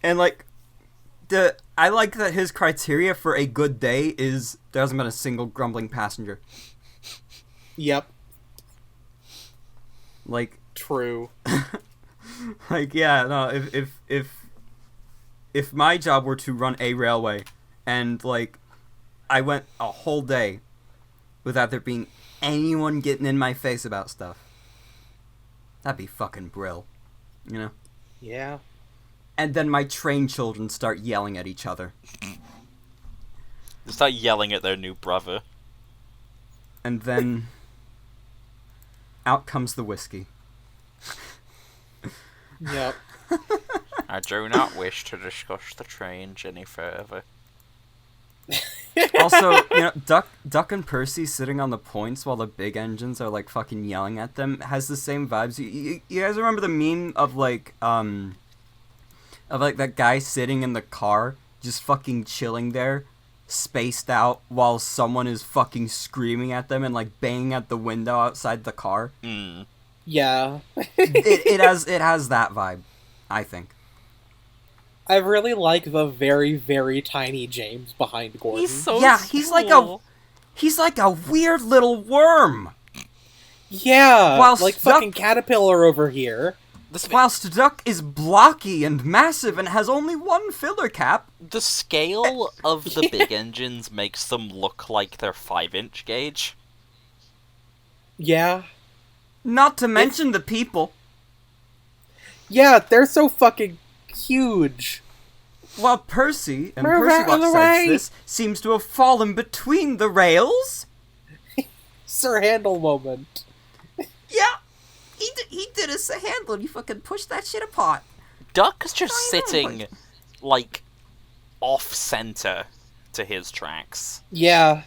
Speaker 1: And, like, I like that his criteria for a good day is there hasn't been a single grumbling passenger.
Speaker 2: Yep.
Speaker 1: Like,
Speaker 2: True.
Speaker 1: like, yeah, no, if my job were to run a railway and, like, I went a whole day without there being anyone getting in my face about stuff, that'd be fucking brill, you know?
Speaker 2: Yeah.
Speaker 1: And then my train children start yelling at each other.
Speaker 3: They start yelling at their new brother.
Speaker 1: And then out comes the whiskey.
Speaker 2: Yep.
Speaker 3: I do not wish to discuss the trains any further.
Speaker 1: Also, you know, Duck and Percy sitting on the points while the big engines are, like, fucking yelling at them has the same vibes. You guys remember the meme of, like, that guy sitting in the car, just fucking chilling there, spaced out, while someone is fucking screaming at them and, like, banging at the window outside the car?
Speaker 3: Mm.
Speaker 2: Yeah.
Speaker 1: it has that vibe, I think.
Speaker 2: I really like the very, very tiny James behind Gordon.
Speaker 3: He's so
Speaker 1: He's like a weird little worm.
Speaker 2: Yeah,
Speaker 1: Whilst
Speaker 2: like fucking Caterpillar over here.
Speaker 1: Whilst Duck is blocky and massive and has only one filler cap.
Speaker 3: The scale of the big engines makes them look like they're 5-inch gauge.
Speaker 2: Yeah.
Speaker 1: Not to mention the people.
Speaker 2: Yeah, they're so fucking huge.
Speaker 1: While Percy, and
Speaker 2: Move
Speaker 1: Percy
Speaker 2: out of the
Speaker 1: Watch
Speaker 2: way.
Speaker 1: cites this, seems to have fallen between the rails.
Speaker 2: Sir Handle moment.
Speaker 5: Yeah, he did a handle and he fucking pushed that shit apart.
Speaker 3: Duck's just
Speaker 5: I know,
Speaker 3: sitting, like, off-center to his tracks.
Speaker 2: Yeah.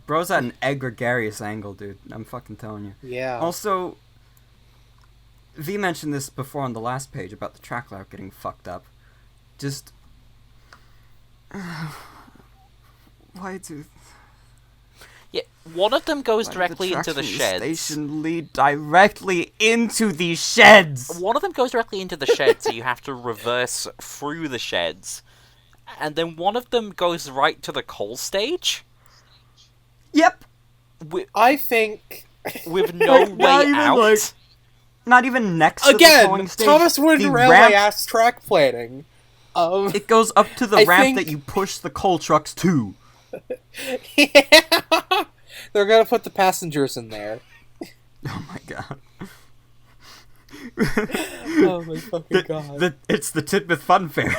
Speaker 1: Bro's at an egregious angle, dude. I'm fucking telling you.
Speaker 2: Yeah.
Speaker 1: Also, V mentioned this before on the last page about the track layout getting fucked up. Just... why do...
Speaker 3: Yeah, one of them goes
Speaker 1: why
Speaker 3: directly
Speaker 1: did
Speaker 3: into the
Speaker 1: traction
Speaker 3: sheds.
Speaker 1: station lead directly into the sheds?
Speaker 3: One of them goes directly into the sheds, so you have to reverse through the sheds. And then one of them goes right to the coal stage.
Speaker 1: Yep.
Speaker 2: I think...
Speaker 3: With no
Speaker 1: Like,
Speaker 3: way
Speaker 1: not even,
Speaker 3: out.
Speaker 1: like, not even next to the towing
Speaker 2: Again,
Speaker 1: stage.
Speaker 2: Thomas Wooden
Speaker 1: The
Speaker 2: Railway
Speaker 1: ramp-
Speaker 2: ass track planning.
Speaker 1: It goes up to the
Speaker 2: I
Speaker 1: ramp
Speaker 2: think-
Speaker 1: that you push the coal trucks to.
Speaker 2: Yeah. They're gonna put the passengers in there.
Speaker 1: Oh my god.
Speaker 2: Oh my fucking god.
Speaker 1: It's the Titmouth Fun Fair.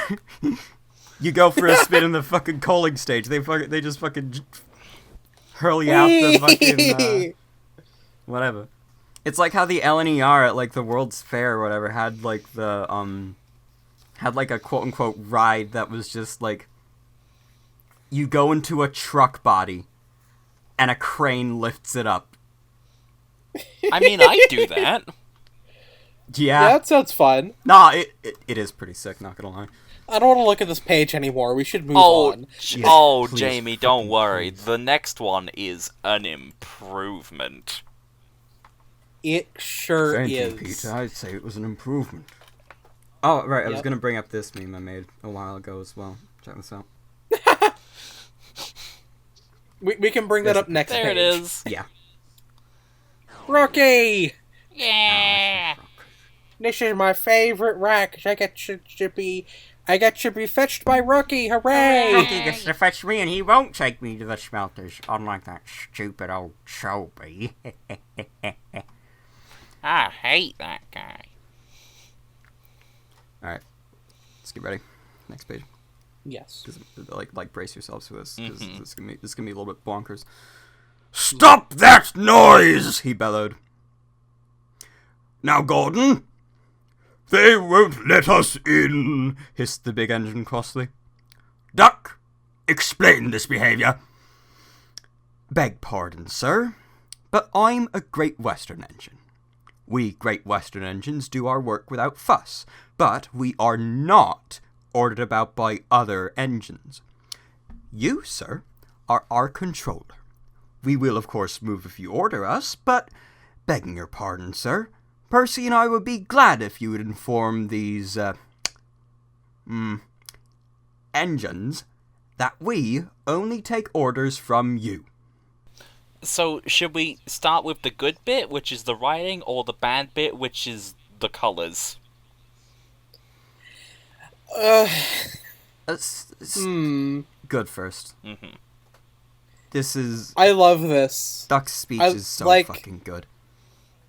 Speaker 1: You go for a spin in the fucking coaling stage. They just fucking hurl you out the fucking whatever. It's like how the LNER at like the World's Fair or whatever had like the had like a quote unquote ride that was just like you go into a truck body and a crane lifts it up.
Speaker 3: I mean, I do that.
Speaker 2: Yeah, that sounds fun.
Speaker 1: Nah, it is pretty sick, not gonna lie.
Speaker 2: I don't want to look at this page anymore. We should move on.
Speaker 1: Yes, please,
Speaker 3: Jamie, don't
Speaker 1: fucking
Speaker 3: worry.
Speaker 1: please.
Speaker 3: The next one is an improvement.
Speaker 2: It sure
Speaker 1: Thank
Speaker 2: is.
Speaker 1: you, Peter. I'd say it was an improvement. Oh, right, I was
Speaker 2: Yep.
Speaker 1: gonna bring up this meme I made a while ago as well. Check this out.
Speaker 2: We can bring that up next
Speaker 3: There
Speaker 2: page.
Speaker 3: it is.
Speaker 1: Yeah.
Speaker 2: Rocky!
Speaker 4: Yeah.
Speaker 2: This is my favorite rack. I get to be fetched by Rocky. Hooray!
Speaker 5: Rocky gets to fetch me and he won't take me to the smelters, unlike that stupid old Shelby.
Speaker 4: I hate that guy.
Speaker 1: Alright. Let's get ready. Next page.
Speaker 2: Yes.
Speaker 1: Like brace yourselves for this, because
Speaker 3: Mhm.
Speaker 1: this is gonna be a little bit bonkers. Stop that noise! He bellowed. Now, Gordon! They won't let us in, hissed the big engine crossly. Duck, explain this behavior. Beg pardon, sir, but I'm a Great Western engine. We Great Western engines do our work without fuss, but we are not ordered about by other engines. You, sir,
Speaker 5: are our controller. We will, of course, move if you order us, but, begging your pardon, sir, Percy and I would be glad if you would inform these, engines that we only take orders from you.
Speaker 3: So, should we start with the good bit, which is the writing, or the bad bit, which is the colours?
Speaker 1: Good first.
Speaker 3: Mm-hmm.
Speaker 1: This is...
Speaker 2: I love this.
Speaker 1: Duck's speech is so fucking good.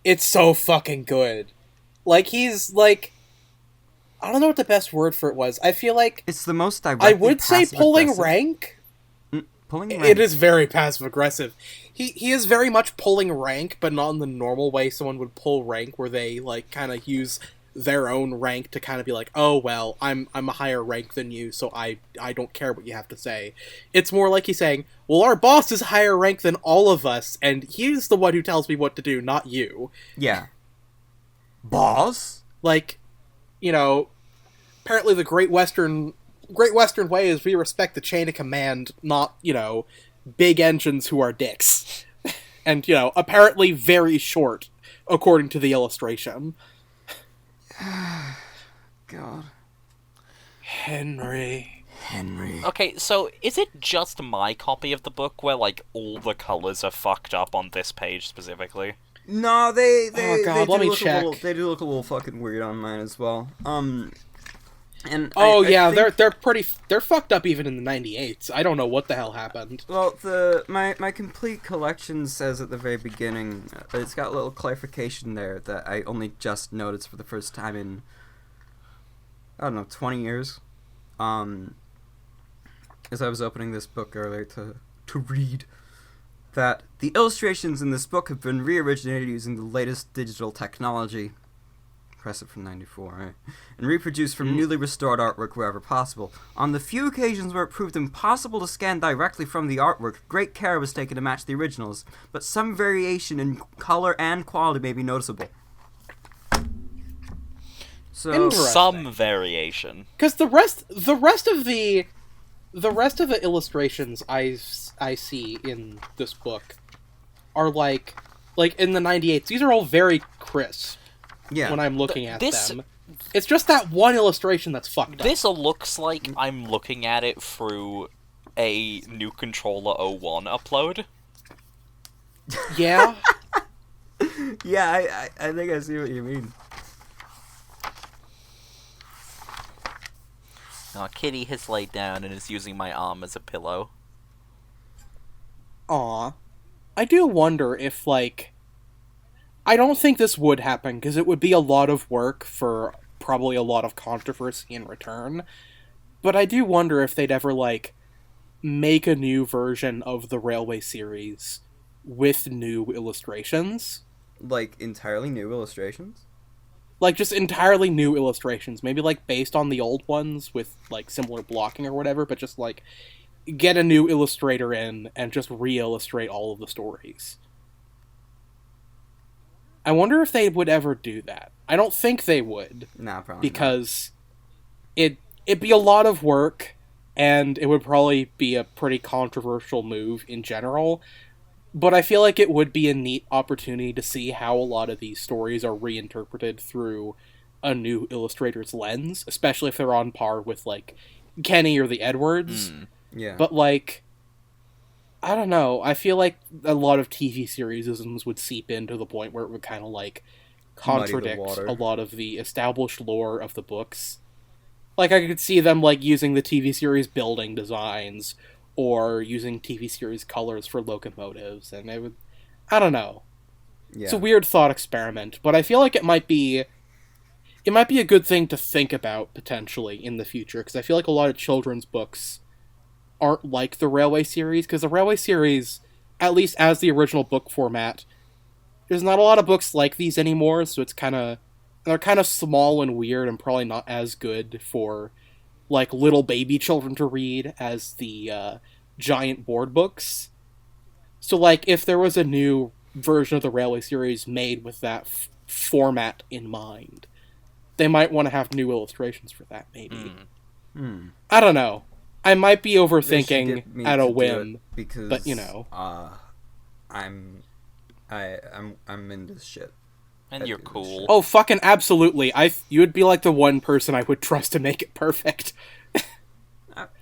Speaker 2: It's so fucking good. Like, he's, like... I don't know what the best word for it was. I feel like...
Speaker 1: It's the most direct.
Speaker 2: I would say pulling rank.
Speaker 1: Pulling rank.
Speaker 2: It is very passive-aggressive. He is very much pulling rank, but not in the normal way someone would pull rank, where they, like, kind of use their own rank to kind of be like, oh, well, I'm a higher rank than you, so I don't care what you have to say. It's more like he's saying, well, our boss is higher rank than all of us, and he's the one who tells me what to do, not you.
Speaker 1: Yeah. Boss?
Speaker 2: Like, you know, apparently the Great Western way is we respect the chain of command, not, you know, big engines who are dicks. And, you know, apparently very short, according to the illustration.
Speaker 1: God.
Speaker 2: Henry.
Speaker 3: Okay, so is it just my copy of the book where, like, all the colours are fucked up on this page specifically?
Speaker 1: No, they
Speaker 2: let me check.
Speaker 1: They do look a little fucking weird on mine as well. And
Speaker 2: I
Speaker 1: think,
Speaker 2: they're fucked up even in the 98s. I don't know what the hell happened.
Speaker 1: Well, my complete collection says at the very beginning, it's got a little clarification there that I only just noticed for the first time in, I don't know, 20 years. As I was opening this book earlier to read, that the illustrations in this book have been re-originated using the latest digital technology. Impressive from 94, right? And reproduced from newly restored artwork wherever possible. On the few occasions where it proved impossible to scan directly from the artwork, great care was taken to match the originals, but some variation in color and quality may be noticeable. So
Speaker 3: some variation,
Speaker 2: because the rest of the illustrations I see in this book are like in the 98s. These are all very crisp.
Speaker 1: yeah,
Speaker 2: when I'm looking at them. It's just that one illustration that's fucked up.
Speaker 3: This looks like I'm looking at it through a new Controller 01 upload.
Speaker 2: Yeah?
Speaker 1: yeah, I think I see what you mean.
Speaker 3: Now, Kitty has laid down and is using my arm as a pillow.
Speaker 2: Aw. I do wonder if, like... I don't think this would happen, because it would be a lot of work for probably a lot of controversy in return. But I do wonder if they'd ever, like, make a new version of the Railway series with new illustrations.
Speaker 1: Like, entirely new illustrations?
Speaker 2: Like, just entirely new illustrations. Maybe, like, based on the old ones with, like, similar blocking or whatever, but just, like, get a new illustrator in and just re-illustrate all of the stories. I wonder if they would ever do that. I don't think they would.
Speaker 1: Nah, probably
Speaker 2: because it'd be a lot of work, and it would probably be a pretty controversial move in general. But I feel like it would be a neat opportunity to see how a lot of these stories are reinterpreted through a new illustrator's lens, especially if they're on par with, like, Kenny or the Edwards.
Speaker 1: Yeah.
Speaker 2: But, like, I don't know. I feel like a lot of TV series-isms would seep in to the point where it would kind of, like, contradict a lot of the established lore of the books. Like, I could see them, like, using the TV series building designs, or using TV series colors for locomotives, and it would... I don't know.
Speaker 1: Yeah.
Speaker 2: It's a weird thought experiment, but I feel like it might be a good thing to think about, potentially, in the future, because I feel like a lot of children's books aren't like the Railway series, because the Railway series, at least as the original book format, there's not a lot of books like these anymore, so they're kind of small and weird and probably not as good for, like, little baby children to read as the giant board books. So, like, if there was a new version of the Railway series made with that format in mind, they might want to have new illustrations for that, maybe. I don't know. I might be
Speaker 1: They should
Speaker 2: overthinking
Speaker 1: get me
Speaker 2: at
Speaker 1: to
Speaker 2: a
Speaker 1: do
Speaker 2: whim,
Speaker 1: it because
Speaker 2: but you know.
Speaker 1: I'm in this shit.
Speaker 3: And
Speaker 1: I
Speaker 3: you're
Speaker 1: do this
Speaker 3: cool.
Speaker 1: shit.
Speaker 2: Oh, fucking absolutely! You would be like the one person I would trust to make it perfect.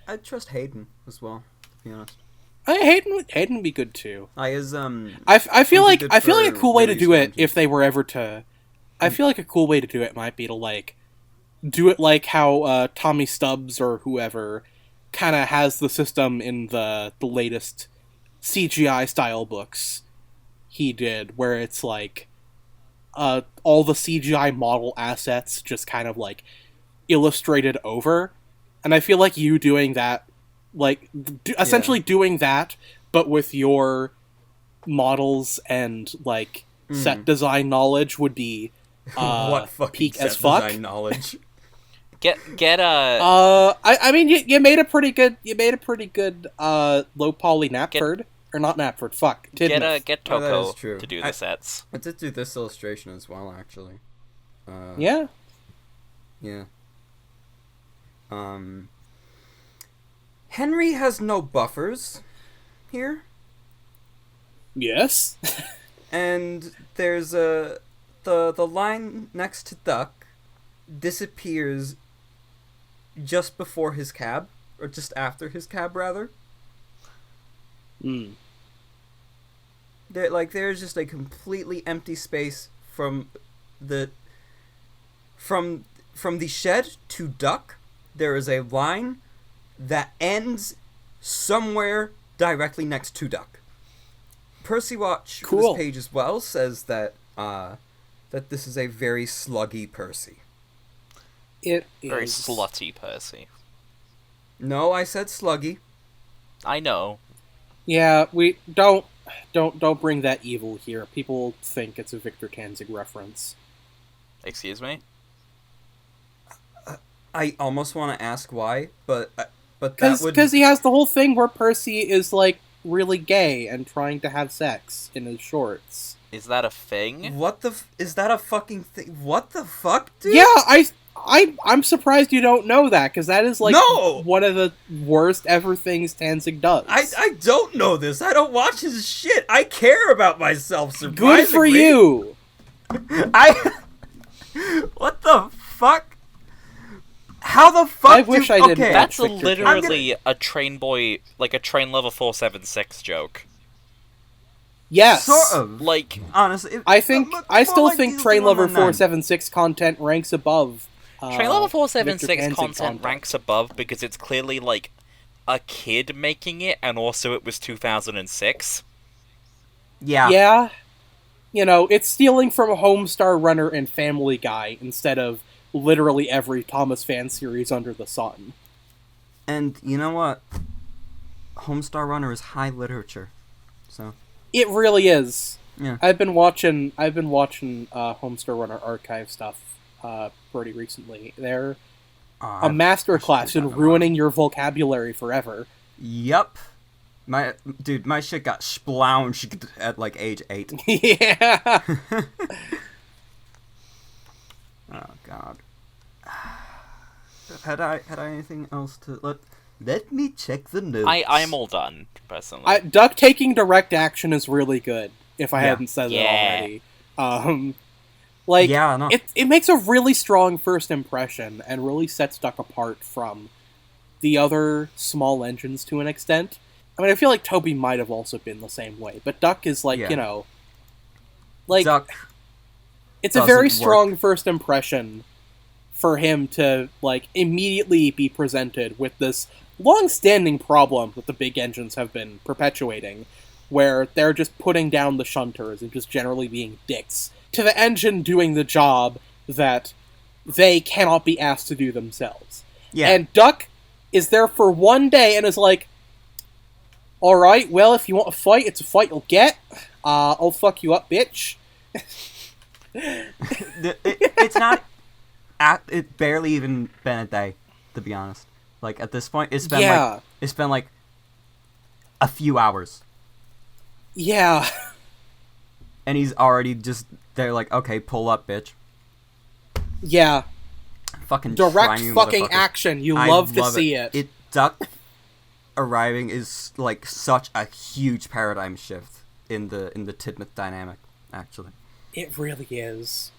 Speaker 1: I trust Hayden as well, to be honest.
Speaker 2: Hayden would be good too.
Speaker 1: I is
Speaker 2: I feel
Speaker 1: Who's
Speaker 2: like
Speaker 1: good
Speaker 2: a
Speaker 1: for
Speaker 2: cool way to
Speaker 1: really
Speaker 2: do
Speaker 1: small
Speaker 2: it
Speaker 1: engines?
Speaker 2: if they were ever to. I feel like a cool way to do it might be to like do it like how Tommy Stubbs or whoever kind of has the system in the latest CGI style books he did, where it's like all the CGI model assets just kind of like illustrated over, and I feel like you doing that, like essentially doing that, but with your models and like set design knowledge would be
Speaker 1: what fucking
Speaker 2: peak
Speaker 1: set
Speaker 2: as fuck.
Speaker 1: design knowledge.
Speaker 3: Get a
Speaker 2: I mean you made a pretty good low poly Knapford or not Knapford, fuck Tidmouth.
Speaker 3: get
Speaker 1: Oh, that
Speaker 3: Toko
Speaker 1: is true.
Speaker 3: to do the sets.
Speaker 1: I did do this illustration as well, actually.
Speaker 2: Yeah.
Speaker 1: Yeah. Henry has no buffers here,
Speaker 2: Yes.
Speaker 1: and there's the line next to Duck disappears just before his cab, or just after his cab, rather. There's just a completely empty space from the shed to Duck. There is a line that ends somewhere directly next to Duck. Percy Watch for
Speaker 2: Cool.
Speaker 1: this page as well says that that this is a very sluggy Percy.
Speaker 2: It
Speaker 3: Very
Speaker 2: is.
Speaker 3: slutty Percy.
Speaker 1: No, I said sluggy.
Speaker 3: I know.
Speaker 2: Yeah, we don't bring that evil here. People think it's a Victor Tanzig reference.
Speaker 3: Excuse me?
Speaker 1: I almost want to ask why, but that would...
Speaker 2: Because he has the whole thing where Percy is like really gay and trying to have sex in his shorts.
Speaker 3: Is that a thing?
Speaker 1: What the... is that a fucking thing? What the fuck, dude?
Speaker 2: Yeah, I'm surprised you don't know that, because that is like
Speaker 1: No!
Speaker 2: one of the worst ever things Tanzig does.
Speaker 1: I don't know this. I don't watch his shit. I care about myself, surprisingly.
Speaker 2: Good for you!
Speaker 1: What the fuck? How the fuck
Speaker 2: I wish I didn't.
Speaker 1: Okay.
Speaker 3: That's
Speaker 2: Victor Tanzig.
Speaker 3: literally a train boy, like a train level 476 joke.
Speaker 2: Yes!
Speaker 1: Sort of.
Speaker 3: Like,
Speaker 1: Honestly.
Speaker 2: I still think
Speaker 1: Diesel
Speaker 2: Train Lover
Speaker 1: 119.
Speaker 2: 476 content ranks above
Speaker 3: train level
Speaker 2: Victor
Speaker 3: 476
Speaker 2: Tanzig
Speaker 3: content ranks above because it's clearly, like, a kid making it, and also it was 2006.
Speaker 1: Yeah.
Speaker 2: Yeah. You know, it's stealing from Homestar Runner and Family Guy instead of literally every Thomas fan series under the sun.
Speaker 1: And you know what? Homestar Runner is high literature. So,
Speaker 2: It really is.
Speaker 1: yeah.
Speaker 2: I've been watching Homestar Runner archive stuff pretty recently. They're a masterclass in ruining your vocabulary forever.
Speaker 1: Yup. My shit got splounched at like age 8.
Speaker 2: Yeah.
Speaker 1: Oh god. Had I anything else to let me check the notes.
Speaker 3: I am all done, personally.
Speaker 2: Duck taking direct action is really good, if I
Speaker 1: Yeah.
Speaker 2: hadn't said
Speaker 3: Yeah.
Speaker 2: it already. Like,
Speaker 1: Yeah, no.
Speaker 2: it makes a really strong first impression and really sets Duck apart from the other small engines to an extent. I mean, I feel like Toby might have also been the same way, but Duck is like,
Speaker 1: Yeah.
Speaker 2: you know, like,
Speaker 1: Duck
Speaker 2: it's a very
Speaker 1: doesn't
Speaker 2: strong first impression for him to, like, immediately be presented with this long-standing problem that the big engines have been perpetuating, where they're just putting down the shunters and just generally being dicks to the engine doing the job that they cannot be asked to do themselves.
Speaker 1: Yeah.
Speaker 2: And Duck is there for one day and is like, alright, well, if you want a fight, it's a fight you'll get. I'll fuck you up, bitch.
Speaker 1: It's not. It barely even been a day, to be honest. Like at this point, it's been like a few hours,
Speaker 2: Yeah.
Speaker 1: and he's already just they're like, okay, pull up, bitch.
Speaker 2: Yeah.
Speaker 1: Fucking
Speaker 2: Direct
Speaker 1: trying,
Speaker 2: fucking
Speaker 1: motherfucker.
Speaker 2: action. You
Speaker 1: I
Speaker 2: love to
Speaker 1: love
Speaker 2: see it.
Speaker 1: Duck arriving is like such a huge paradigm shift in the Tidmouth dynamic. Actually,
Speaker 2: It really is.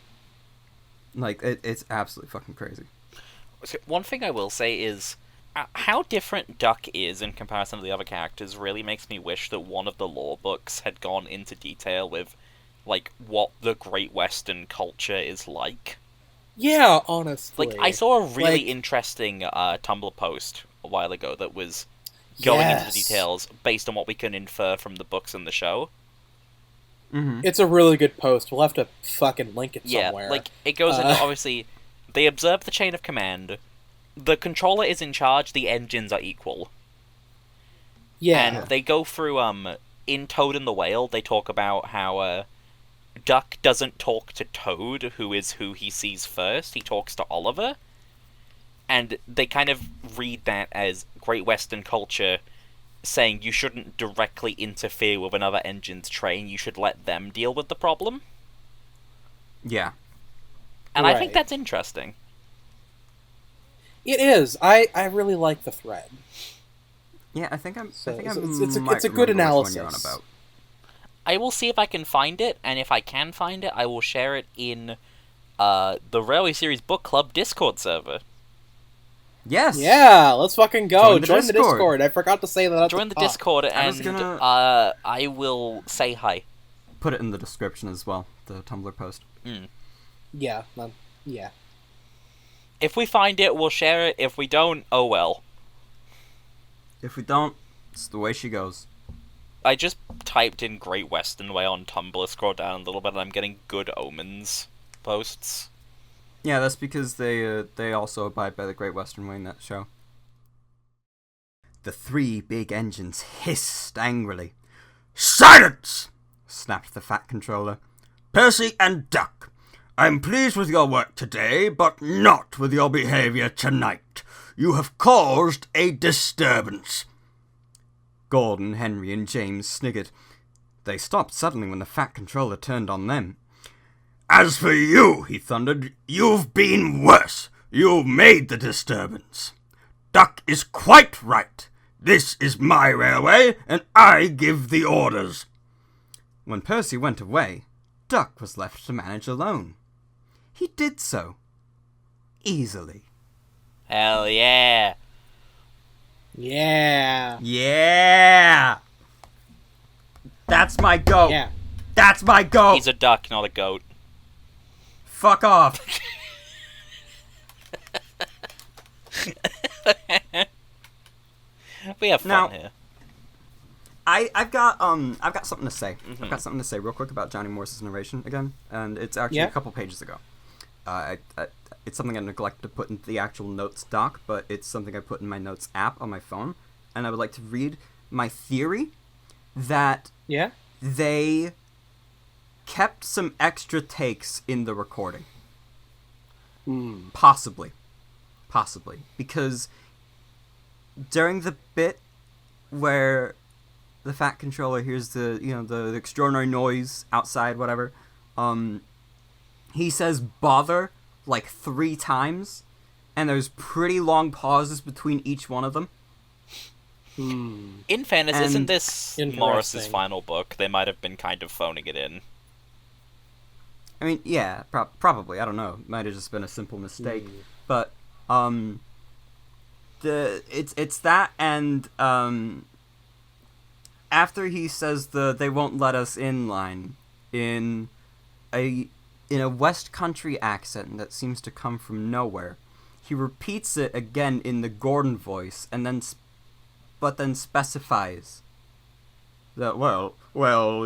Speaker 1: like it's absolutely fucking crazy.
Speaker 3: So one thing I will say is how different Duck is in comparison to the other characters really makes me wish that one of the lore books had gone into detail with, like, what the Great Western culture is like.
Speaker 2: Yeah, honestly.
Speaker 3: Like, I saw a really
Speaker 2: Like-
Speaker 3: interesting Tumblr post a while ago that was going into the
Speaker 2: Yes.
Speaker 3: details based on what we can infer from the books and the show.
Speaker 1: Mm-hmm.
Speaker 2: It's a really good post. We'll have to fucking link it
Speaker 3: Yeah,
Speaker 2: somewhere.
Speaker 3: like, it goes into, obviously, they observe the chain of command, the controller is in charge, the engines are equal.
Speaker 2: yeah.
Speaker 3: And they go through, in Toad and the Whale, they talk about how, Duck doesn't talk to Toad, who is who he sees first, he talks to Oliver. And they kind of read that as Great Western culture saying you shouldn't directly interfere with another engine's train, you should let them deal with the problem.
Speaker 1: Yeah.
Speaker 3: And I think
Speaker 2: Right.
Speaker 3: that's interesting.
Speaker 2: It is. I really like the thread.
Speaker 1: Yeah, I think I'm.
Speaker 2: So
Speaker 1: I think
Speaker 2: it's
Speaker 1: I
Speaker 2: a good
Speaker 1: remember which one you're on
Speaker 2: analysis.
Speaker 1: about.
Speaker 3: I will see if I can find it, and if I can find it, I will share it in the Railway Series Book Club Discord server.
Speaker 1: Yes.
Speaker 2: Yeah, let's fucking go.
Speaker 1: Join the Discord.
Speaker 2: Discord. I forgot to say that at
Speaker 3: Join the
Speaker 2: the top.
Speaker 3: Discord,
Speaker 1: I was
Speaker 3: and
Speaker 1: gonna-
Speaker 3: I will say hi.
Speaker 1: Put it in the description as well. The Tumblr post.
Speaker 2: Yeah, yeah.
Speaker 3: If we find it, we'll share it. If we don't, oh well.
Speaker 1: If we don't, it's the way she goes.
Speaker 3: I just typed in Great Western Way on Tumblr, scroll down a little bit, and I'm getting Good Omens posts.
Speaker 1: Yeah, that's because they also abide by the Great Western Way in that show. The three big engines hissed angrily.
Speaker 5: Silence!
Speaker 1: Snapped the Fat Controller.
Speaker 5: Percy and Duck, I'm pleased with your work today, but not with your behavior tonight. You have caused a disturbance.
Speaker 1: Gordon, Henry, and James sniggered. They stopped suddenly when the Fat Controller turned on them.
Speaker 5: As for you, he thundered, you've been worse. You made the disturbance. Duck is quite right. This is my railway, and I give the orders.
Speaker 1: When Percy went away, Duck was left to manage alone. He did so. Easily.
Speaker 3: Hell yeah.
Speaker 2: Yeah.
Speaker 1: Yeah! That's my goat!
Speaker 2: Yeah.
Speaker 1: That's my goat!
Speaker 3: He's a duck, not a goat.
Speaker 1: Fuck off!
Speaker 3: We have fun
Speaker 1: Now-
Speaker 3: here.
Speaker 1: I've got something to say.
Speaker 3: Mm-hmm.
Speaker 1: I've got something to say real quick about Johnny Morse's narration again, and it's actually
Speaker 2: Yeah?
Speaker 1: a couple pages ago. It's something I neglected to put into the actual notes doc, but it's something I put in my notes app on my phone, and I would like to read my theory that
Speaker 2: Yeah?
Speaker 1: they kept some extra takes in the recording. Possibly, because during the bit where the Fat Controller hears the extraordinary noise outside, whatever, he says bother like 3 times, and there's pretty long pauses between each one of them.
Speaker 3: In fairness,
Speaker 1: And-
Speaker 3: isn't this
Speaker 2: Interesting.
Speaker 3: Morris's final book? They might have been kind of phoning it in.
Speaker 1: I mean, yeah, probably. I don't know. Might have just been a simple mistake, but it's that, and after he says they won't let us in line in a West Country accent that seems to come from nowhere, he repeats it again in the Gordon voice, and then specifies that
Speaker 5: Well,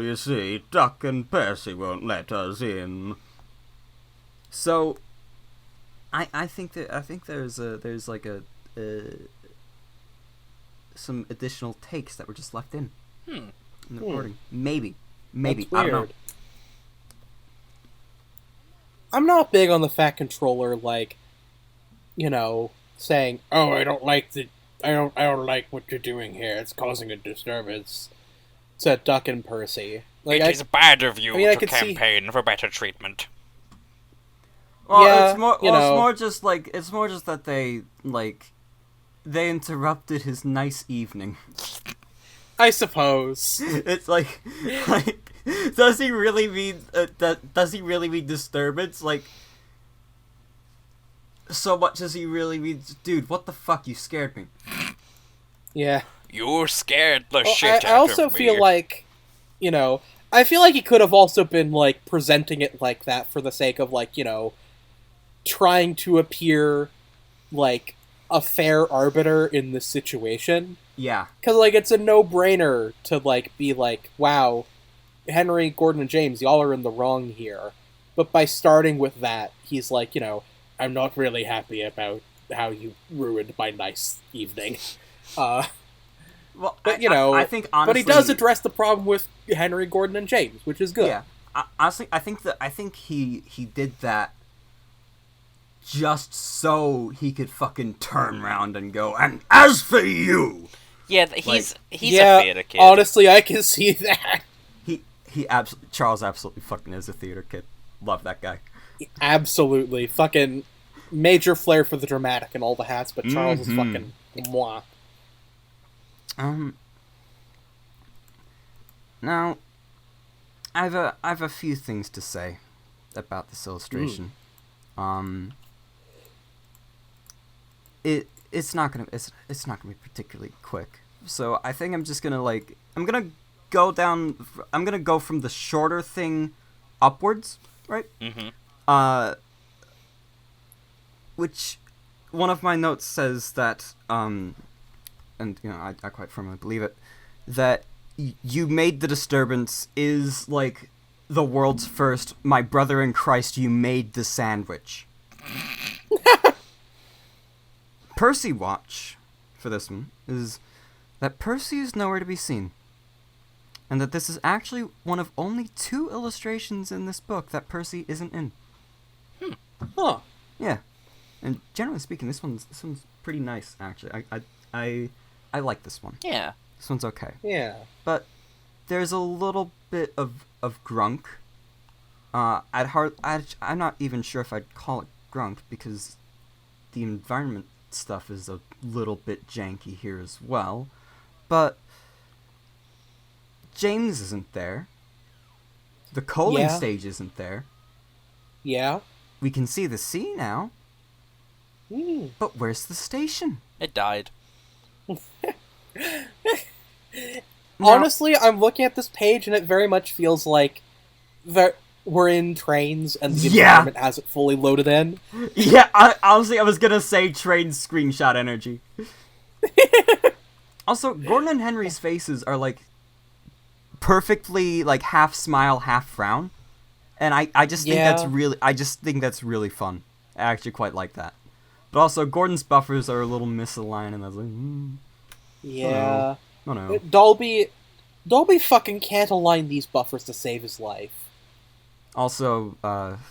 Speaker 5: you see, Duck and Percy won't let us in.
Speaker 1: So, I think there's like some additional takes that were just left in the recording. Maybe
Speaker 2: That's
Speaker 1: I don't know.
Speaker 2: weird. I'm not big on the Fat Controller, like, saying, "Oh, I don't like what you're doing here. It's causing a disturbance." Said Duck and Percy. Like,
Speaker 4: It is bad of you
Speaker 2: I
Speaker 4: to
Speaker 2: could see-
Speaker 4: campaign for better treatment.
Speaker 1: Well,
Speaker 2: Yeah,
Speaker 1: it's more
Speaker 2: you know.
Speaker 1: it's more just that they like they interrupted his nice evening.
Speaker 2: I suppose.
Speaker 1: It's like, does he really mean does he really mean disturbance? Like, so much as he really means, dude, what the fuck? You scared me.
Speaker 2: Yeah.
Speaker 4: You scared the
Speaker 2: Well,
Speaker 4: shit out of me.
Speaker 2: I also feel like, I feel like he could have also been, like, presenting it like that for the sake of, like, trying to appear like a fair arbiter in this situation.
Speaker 1: Yeah.
Speaker 2: Because, like, it's a no-brainer to, like, be like, wow, Henry, Gordon, and James, y'all are in the wrong here. But by starting with that, he's like, I'm not really happy about how you ruined my nice evening.
Speaker 1: Well,
Speaker 2: But,
Speaker 1: I think honestly,
Speaker 2: but he does address the problem with Henry, Gordon, and James, which is good.
Speaker 1: Yeah. Honestly, I think he did that just so he could fucking turn around and go, and as for you,
Speaker 3: Yeah, he's a
Speaker 2: Yeah,
Speaker 3: theater kid.
Speaker 2: honestly, I can see that.
Speaker 1: Charles absolutely fucking is a theater kid. Love that guy.
Speaker 2: Absolutely. Fucking major flair for the dramatic and all the hats, but Charles is fucking mwah.
Speaker 1: Now, I have a few things to say about this illustration. It's not gonna be particularly quick. So I think I'm just gonna I'm gonna go from the shorter thing upwards, right?
Speaker 3: Mm-hmm.
Speaker 1: Which one of my notes says that and I quite firmly believe it, that you made the disturbance is like the world's first my brother in Christ you made the sandwich. Percy watch for this one is that Percy is nowhere to be seen, and that this is actually one of only 2 illustrations in this book that Percy isn't in.
Speaker 2: Huh.
Speaker 1: Yeah, and generally speaking, this one's pretty nice actually. I like this one.
Speaker 3: Yeah.
Speaker 1: This one's okay.
Speaker 2: Yeah.
Speaker 1: But there's a little bit of grunk. I'm not even sure if I'd call it grunk because the environment stuff is a little bit janky here as well. But James isn't there. The coaling stage isn't there.
Speaker 2: Yeah.
Speaker 1: We can see the sea now. But where's the station?
Speaker 3: It died.
Speaker 2: Honestly, I'm looking at this page and it very much feels like that we're in trains and the environment hasn't fully loaded in.
Speaker 1: Yeah, honestly, I was gonna say train screenshot energy. Also, Gordon and Henry's faces are like perfectly like half smile, half frown, and I just think that's really fun. I actually quite like that. But also, Gordon's buffers are a little misaligned, and I was like,
Speaker 2: Yeah.
Speaker 1: Oh no.
Speaker 2: Dolby fucking can't align these buffers to save his life.
Speaker 1: Also,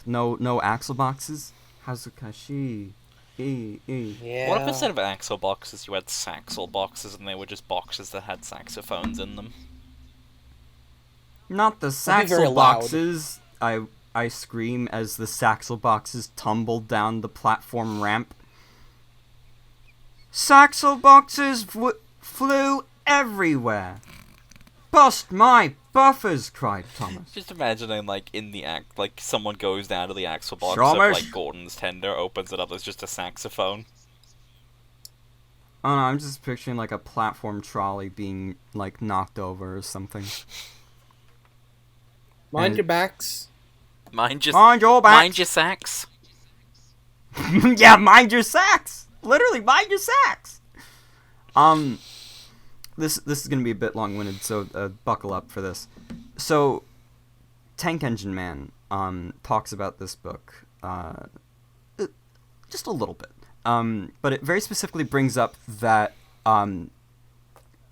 Speaker 1: no axle boxes. Hazukashi.
Speaker 2: Yeah.
Speaker 3: What if instead of axle boxes you had saxel boxes and they were just boxes that had saxophones in them?
Speaker 1: Not the
Speaker 2: That'd be very
Speaker 1: saxel
Speaker 2: loud.
Speaker 1: boxes. I scream as the saxel boxes tumble down the platform ramp. Saxel boxes flew everywhere. Bust my buffers, cried Thomas.
Speaker 3: Just imagining, like, in the act, like, someone goes down to the axle box
Speaker 1: Thomas.
Speaker 3: of, like, Gordon's tender, opens it up, there's just a saxophone.
Speaker 1: Oh no, I'm just picturing like a platform trolley being like knocked over or something.
Speaker 2: Mind your backs.
Speaker 3: Mind your sax.
Speaker 1: Yeah, mind your sacks. Literally, mind your sacks. This is gonna be a bit long-winded, so buckle up for this. So, Tank Engine Man talks about this book just a little bit, but it very specifically brings up that that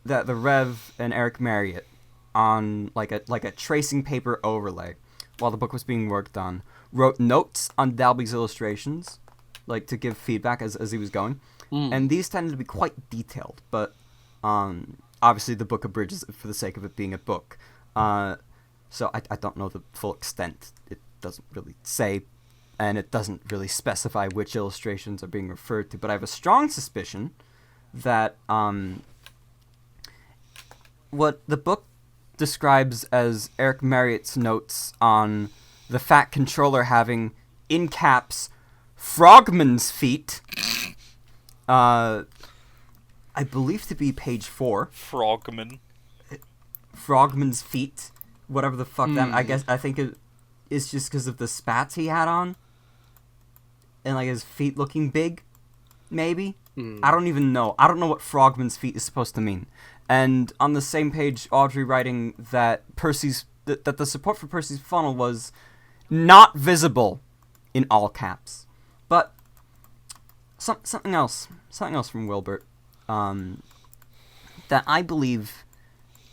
Speaker 1: the Rev and Eric Marriott on like a tracing paper overlay while the book was being worked on wrote notes on Dalby's illustrations, like to give feedback as he was going, and these tended to be quite detailed, but obviously the book abridges it for the sake of it being a book. So I don't know the full extent. It doesn't really say, and it doesn't really specify which illustrations are being referred to, but I have a strong suspicion that what the book describes as Eric Marriott's notes on the Fat Controller having, in caps, frogman's feet. I believe to be page 4.
Speaker 3: Frogman.
Speaker 1: Frogman's feet. Whatever the fuck that... I think it is just because of the spats he had on. And, like, his feet looking big. Maybe? I don't even know. I don't know what frogman's feet is supposed to mean. And on the same page, Audrey writing that that the support for Percy's funnel was not visible in all caps. But something else from Wilbert that I believe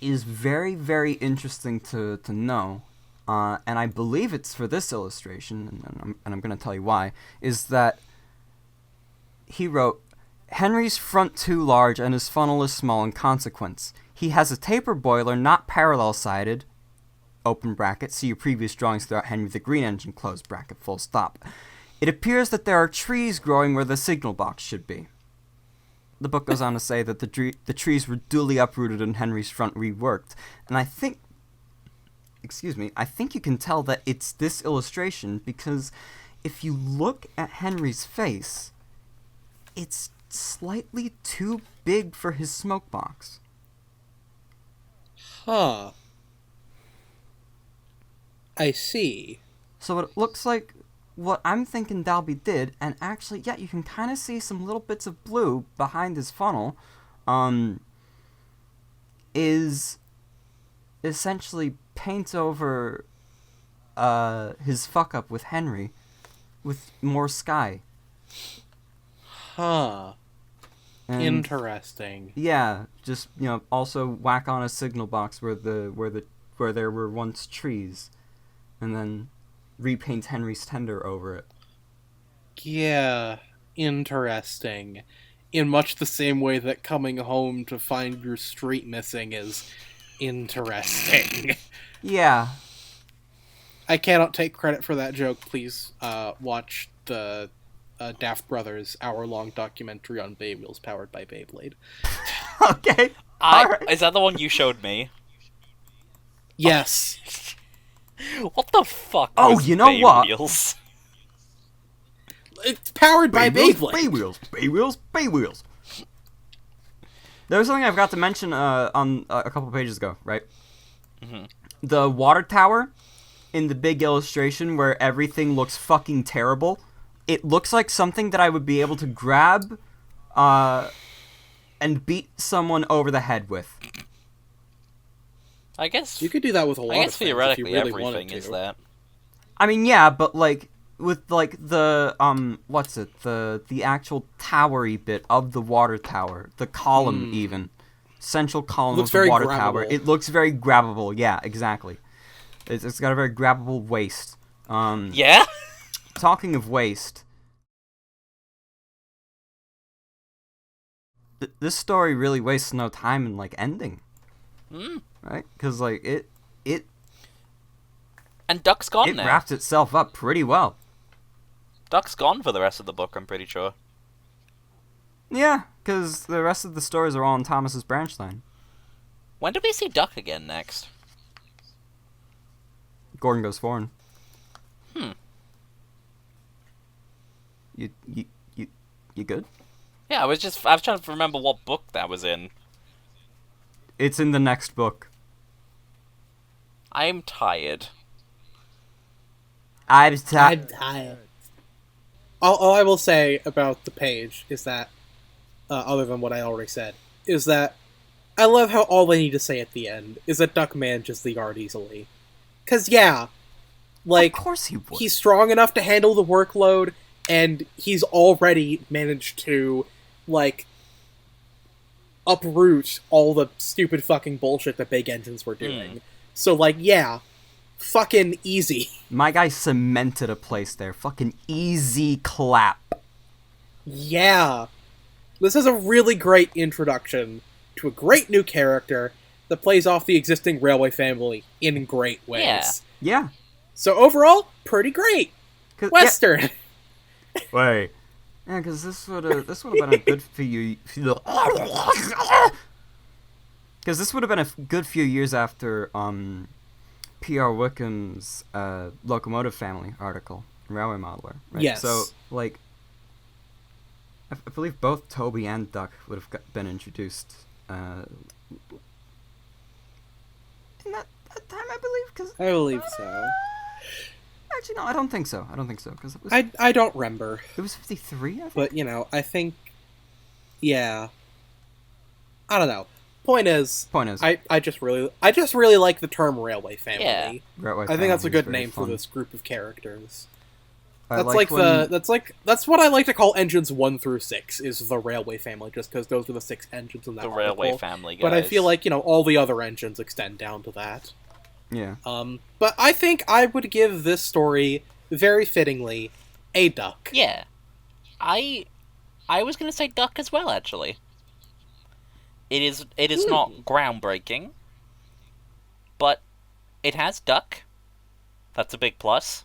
Speaker 1: is very, very interesting to know, and I believe it's for this illustration, and I'm going to tell you why, is that he wrote, Henry's front too large and his funnel is small in consequence. He has a taper boiler not parallel-sided, open bracket, see your previous drawings throughout Henry the Green Engine, close bracket, full stop. It appears that there are trees growing where the signal box should be. The book goes on to say that the trees were duly uprooted and Henry's front reworked, and I think you can tell that it's this illustration because if you look at Henry's face, it's slightly too big for his smoke box.
Speaker 2: Huh. I see.
Speaker 1: So it looks like what I'm thinking Dalby did, and actually, yeah, you can kind of see some little bits of blue behind his funnel, is essentially paint over his fuck up with Henry with more sky.
Speaker 2: Huh.
Speaker 1: And
Speaker 2: interesting.
Speaker 1: yeah, just also whack on a signal box where there were once trees, and then repaint Henry's tender over it.
Speaker 2: Yeah, interesting. In much the same way that coming home to find your street missing is interesting.
Speaker 1: Yeah.
Speaker 2: I cannot take credit for that joke. Please watch the Daft Brothers hour-long documentary on Baywheels powered by Beyblade.
Speaker 1: Okay. Alright.
Speaker 3: Is that the one you showed me?
Speaker 2: Yes.
Speaker 3: What the fuck?
Speaker 1: Oh,
Speaker 3: was
Speaker 1: you know what?
Speaker 3: Baywheels?
Speaker 2: It's powered by Beyblade.
Speaker 1: Baywheels. There was something I forgot to mention on a couple pages ago, right?
Speaker 3: Mm-hmm.
Speaker 1: The water tower in the big illustration where everything looks fucking terrible. It looks like something that I would be able to grab and beat someone over the head with.
Speaker 3: I guess
Speaker 2: you could do that with a lot of things.
Speaker 3: Theoretically,
Speaker 2: if you really
Speaker 3: everything
Speaker 2: wanted
Speaker 3: is
Speaker 2: to.
Speaker 3: that.
Speaker 1: I mean, yeah, but like with like the the actual towery bit of the water tower, the column even central column
Speaker 2: Looks
Speaker 1: of the
Speaker 2: very
Speaker 1: water
Speaker 2: grabbable.
Speaker 1: tower. It looks very grabbable. Yeah, exactly. It's got a very grabbable waist.
Speaker 3: Yeah.
Speaker 1: Talking of waist, this story really wastes no time in like ending. Right? Because like it
Speaker 3: And Duck's gone
Speaker 1: it
Speaker 3: now.
Speaker 1: wraps itself up pretty well.
Speaker 3: Duck's gone for the rest of the book, I'm pretty sure.
Speaker 1: Yeah, because the rest of the stories are all in Thomas's branch line.
Speaker 3: When do we see Duck again next?
Speaker 1: Gordon Goes Foreign. You good?
Speaker 3: Yeah, I was trying to remember what book that was in.
Speaker 1: It's in the next book.
Speaker 3: I'm tired.
Speaker 1: I'm
Speaker 2: tired. All I will say about the page is that, other than what I already said, is that I love how all they need to say at the end is that Duck manages the art easily. 'Cause yeah, like,
Speaker 1: of course he would.
Speaker 2: He's strong enough to handle the workload, and he's already managed to, like, uproot all the stupid fucking bullshit that big engines were doing. So, like, yeah, fucking easy.
Speaker 1: My guy cemented a place there. Fucking easy clap.
Speaker 2: Yeah. This is a really great introduction to a great new character that plays off the existing Railway family in great ways.
Speaker 1: Yeah.
Speaker 2: So overall, pretty great. Western.
Speaker 1: Wait. Yeah, because this would have been a good few. Because this would have been a good few years after P.R. Wickham's Locomotive Family article, Railway Modeler. Right?
Speaker 2: Yes.
Speaker 1: So, like, I believe both Toby and Duck would have been introduced in that time, I believe.
Speaker 2: I believe so.
Speaker 1: Actually, no, I don't think so. Because it was
Speaker 2: I don't remember.
Speaker 1: it was 53, I think.
Speaker 2: But, I think... Yeah. I don't know. Point is, I just really like the term Railway Family.
Speaker 3: Yeah.
Speaker 1: Railway
Speaker 2: I think that's a
Speaker 1: Family is
Speaker 2: good
Speaker 1: very
Speaker 2: name for
Speaker 1: fun.
Speaker 2: this group of characters.
Speaker 1: I
Speaker 2: That's that's what I like to call engines 1 through 6 is the Railway Family, just because those are the 6 engines in that
Speaker 3: The
Speaker 2: article.
Speaker 3: Railway Family, guys.
Speaker 2: But I feel like all the other engines extend down to that.
Speaker 1: Yeah.
Speaker 2: But I think I would give this story very fittingly a duck.
Speaker 3: Yeah. I was gonna say Duck as well, actually. It is not groundbreaking, but it has Duck. That's a big plus.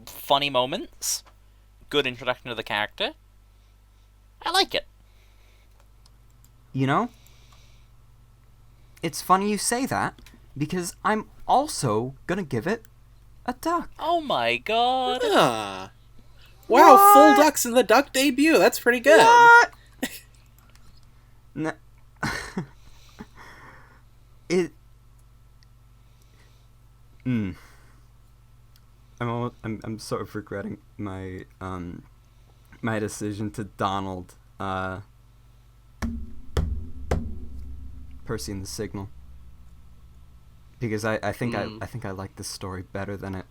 Speaker 3: Funny moments. Good introduction to the character. I like it.
Speaker 1: You know, it's funny you say that, because I'm also gonna give it a duck.
Speaker 3: Oh my god.
Speaker 2: Ah. Wow,
Speaker 1: What?
Speaker 2: full ducks in the duck debut. That's pretty good.
Speaker 1: What? It. I'm sort of regretting my my decision to Donald Percy and the Signal, because I think I like this story better than it.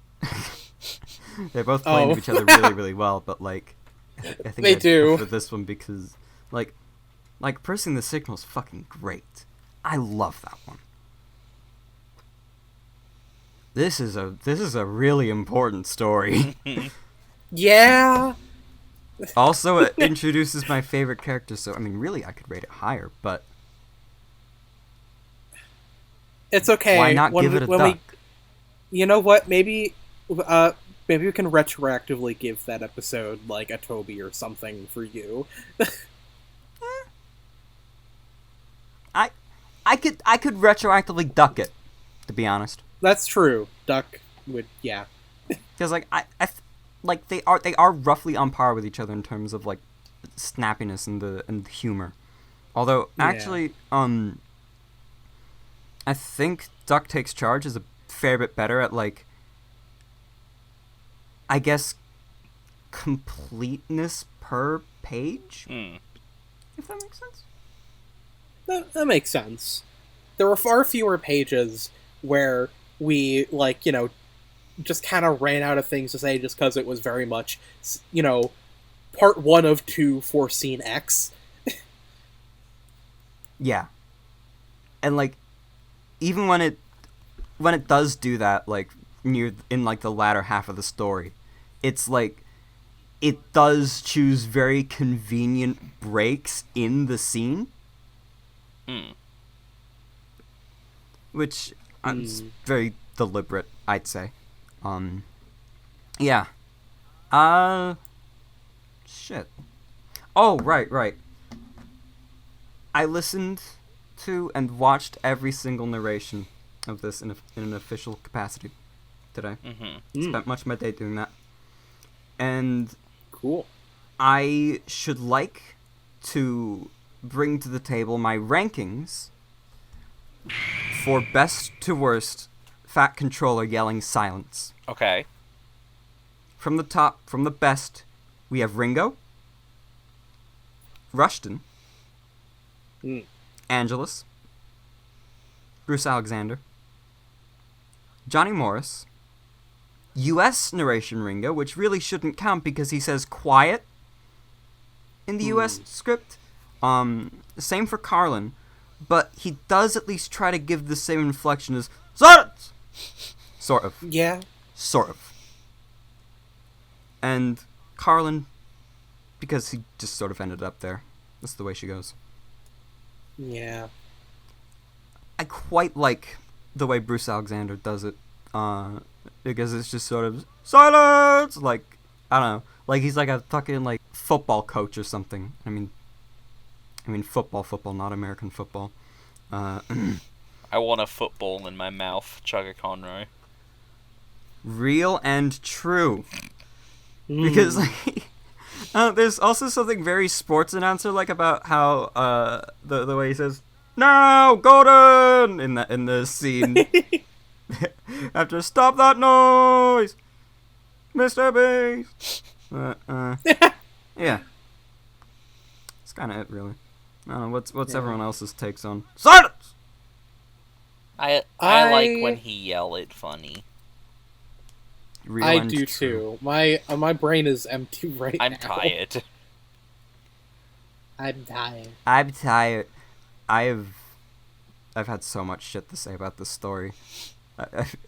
Speaker 1: They both play into each other really, really well, but like I think
Speaker 2: They do.
Speaker 1: for this one because like Percy and the Signal is fucking great. I love that one. This is a really important story.
Speaker 2: Yeah.
Speaker 1: Also, it introduces my favorite character, so I mean, really, I could rate it higher, but
Speaker 2: It's okay.
Speaker 1: why not give it a duck?
Speaker 2: You know what? Maybe we can retroactively give that episode like a Toby or something for you.
Speaker 1: I could retroactively duck it, to be honest.
Speaker 2: That's true. Duck would, yeah.
Speaker 1: Because like they are roughly on par with each other in terms of like snappiness and the humor. Although actually, I think Duck Takes Charge is a fair bit better at like, I guess, completeness per page. If that makes sense.
Speaker 2: That makes sense. There were far fewer pages where we, like, just kind of ran out of things to say just because it was very much, part 1 of 2 for Scene X.
Speaker 1: Yeah. And, like, even when it does do that, like, in like, the latter half of the story, it's, like, it does choose very convenient breaks in the scene. Which is very deliberate, I'd say. Yeah. Shit. Oh, right. I listened to and watched every single narration of this in an official capacity today. Spent much of my day doing that. And
Speaker 2: Cool.
Speaker 1: I should like to bring to the table my rankings for best to worst Fat Controller yelling silence.
Speaker 3: Okay.
Speaker 1: From the top, from the best, we have Ringo, Rushton, Angelus, Bruce Alexander, Johnny Morris, US narration Ringo, which really shouldn't count because he says quiet in the US script. Same for Carlin, but he does at least try to give the same inflection as silence! Sort of.
Speaker 2: Yeah.
Speaker 1: Sort of. And Carlin, because he just sort of ended up there. That's the way she goes.
Speaker 2: Yeah.
Speaker 1: I quite like the way Bruce Alexander does it, because it's just sort of silence, like, I don't know, Like he's like a fucking like football coach or something. I mean football, not American football.
Speaker 3: I want a football in my mouth, Chugga Conroy.
Speaker 1: Real and true. Because like, there's also something very sports announcer like about how the way he says "Now, Gordon" in the scene. After "Stop that noise, Mr. Beast." Yeah. It's kind of it, really. I don't know, what's everyone else's takes on silence?
Speaker 3: I like when he yell it funny.
Speaker 1: Real
Speaker 2: I
Speaker 1: and
Speaker 2: do
Speaker 1: true.
Speaker 2: too. My brain is empty right now.
Speaker 3: I'm tired.
Speaker 2: I'm tired.
Speaker 1: I'm tired. I've had so much shit to say about this story.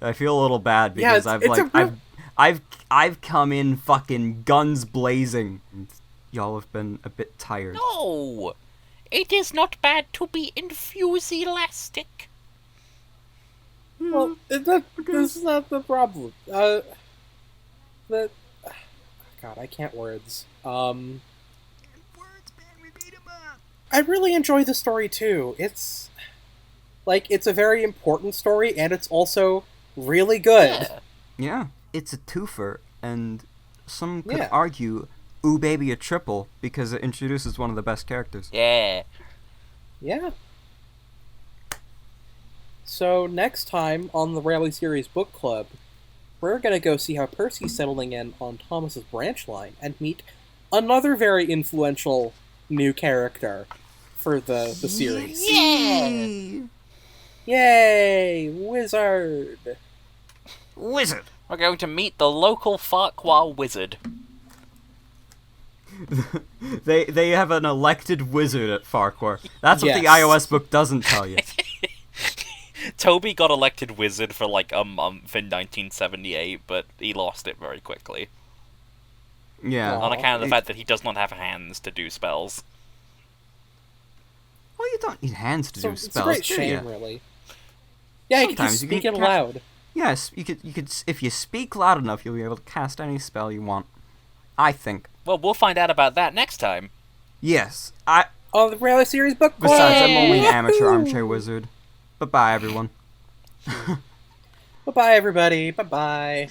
Speaker 1: I feel a little bad because I've come in fucking guns blazing. Y'all have been a bit tired.
Speaker 3: No! It is not bad to be enthusiastic.
Speaker 2: Well, this is not the problem. God, I can't words. I really enjoy the story too. It's a very important story, and it's also really good.
Speaker 1: Yeah, it's a twofer, and some could
Speaker 2: Yeah.
Speaker 1: argue, ooh baby, a triple, because it introduces one of the best characters.
Speaker 3: Yeah.
Speaker 2: Yeah. So next time on the Rally Series Book Club, we're gonna go see how Percy's settling in on Thomas's branch line and meet another very influential new character for the series.
Speaker 3: Yeah!
Speaker 2: Yay! Wizard!
Speaker 5: Wizard.
Speaker 3: We're going to meet the local Farquhar wizard.
Speaker 1: They have an elected wizard at Farquhar. That's what the
Speaker 2: Yes.
Speaker 1: iOS book doesn't tell you.
Speaker 3: Toby got elected wizard for like a month in 1978, but he lost it very quickly.
Speaker 1: Yeah.
Speaker 2: Aw.
Speaker 3: On account of the fact that he does not have hands to do spells.
Speaker 1: Well, you don't need hands to
Speaker 2: So
Speaker 1: do
Speaker 2: it's a
Speaker 1: spells,
Speaker 2: great
Speaker 1: do
Speaker 2: shame,
Speaker 1: ya?
Speaker 2: really. Yeah, you can
Speaker 1: Sometimes
Speaker 2: just
Speaker 1: you
Speaker 2: speak
Speaker 1: can
Speaker 2: it
Speaker 1: ca-
Speaker 2: aloud.
Speaker 1: Yes, you could. If you speak loud enough, you'll be able to cast any spell you want. I think.
Speaker 3: Well, we'll find out about that next time.
Speaker 1: Yes.
Speaker 2: On the Rally Series Book Club!
Speaker 1: Besides, I'm only an amateur armchair wizard. Bye-bye, everyone.
Speaker 2: Bye-bye, everybody. Bye-bye.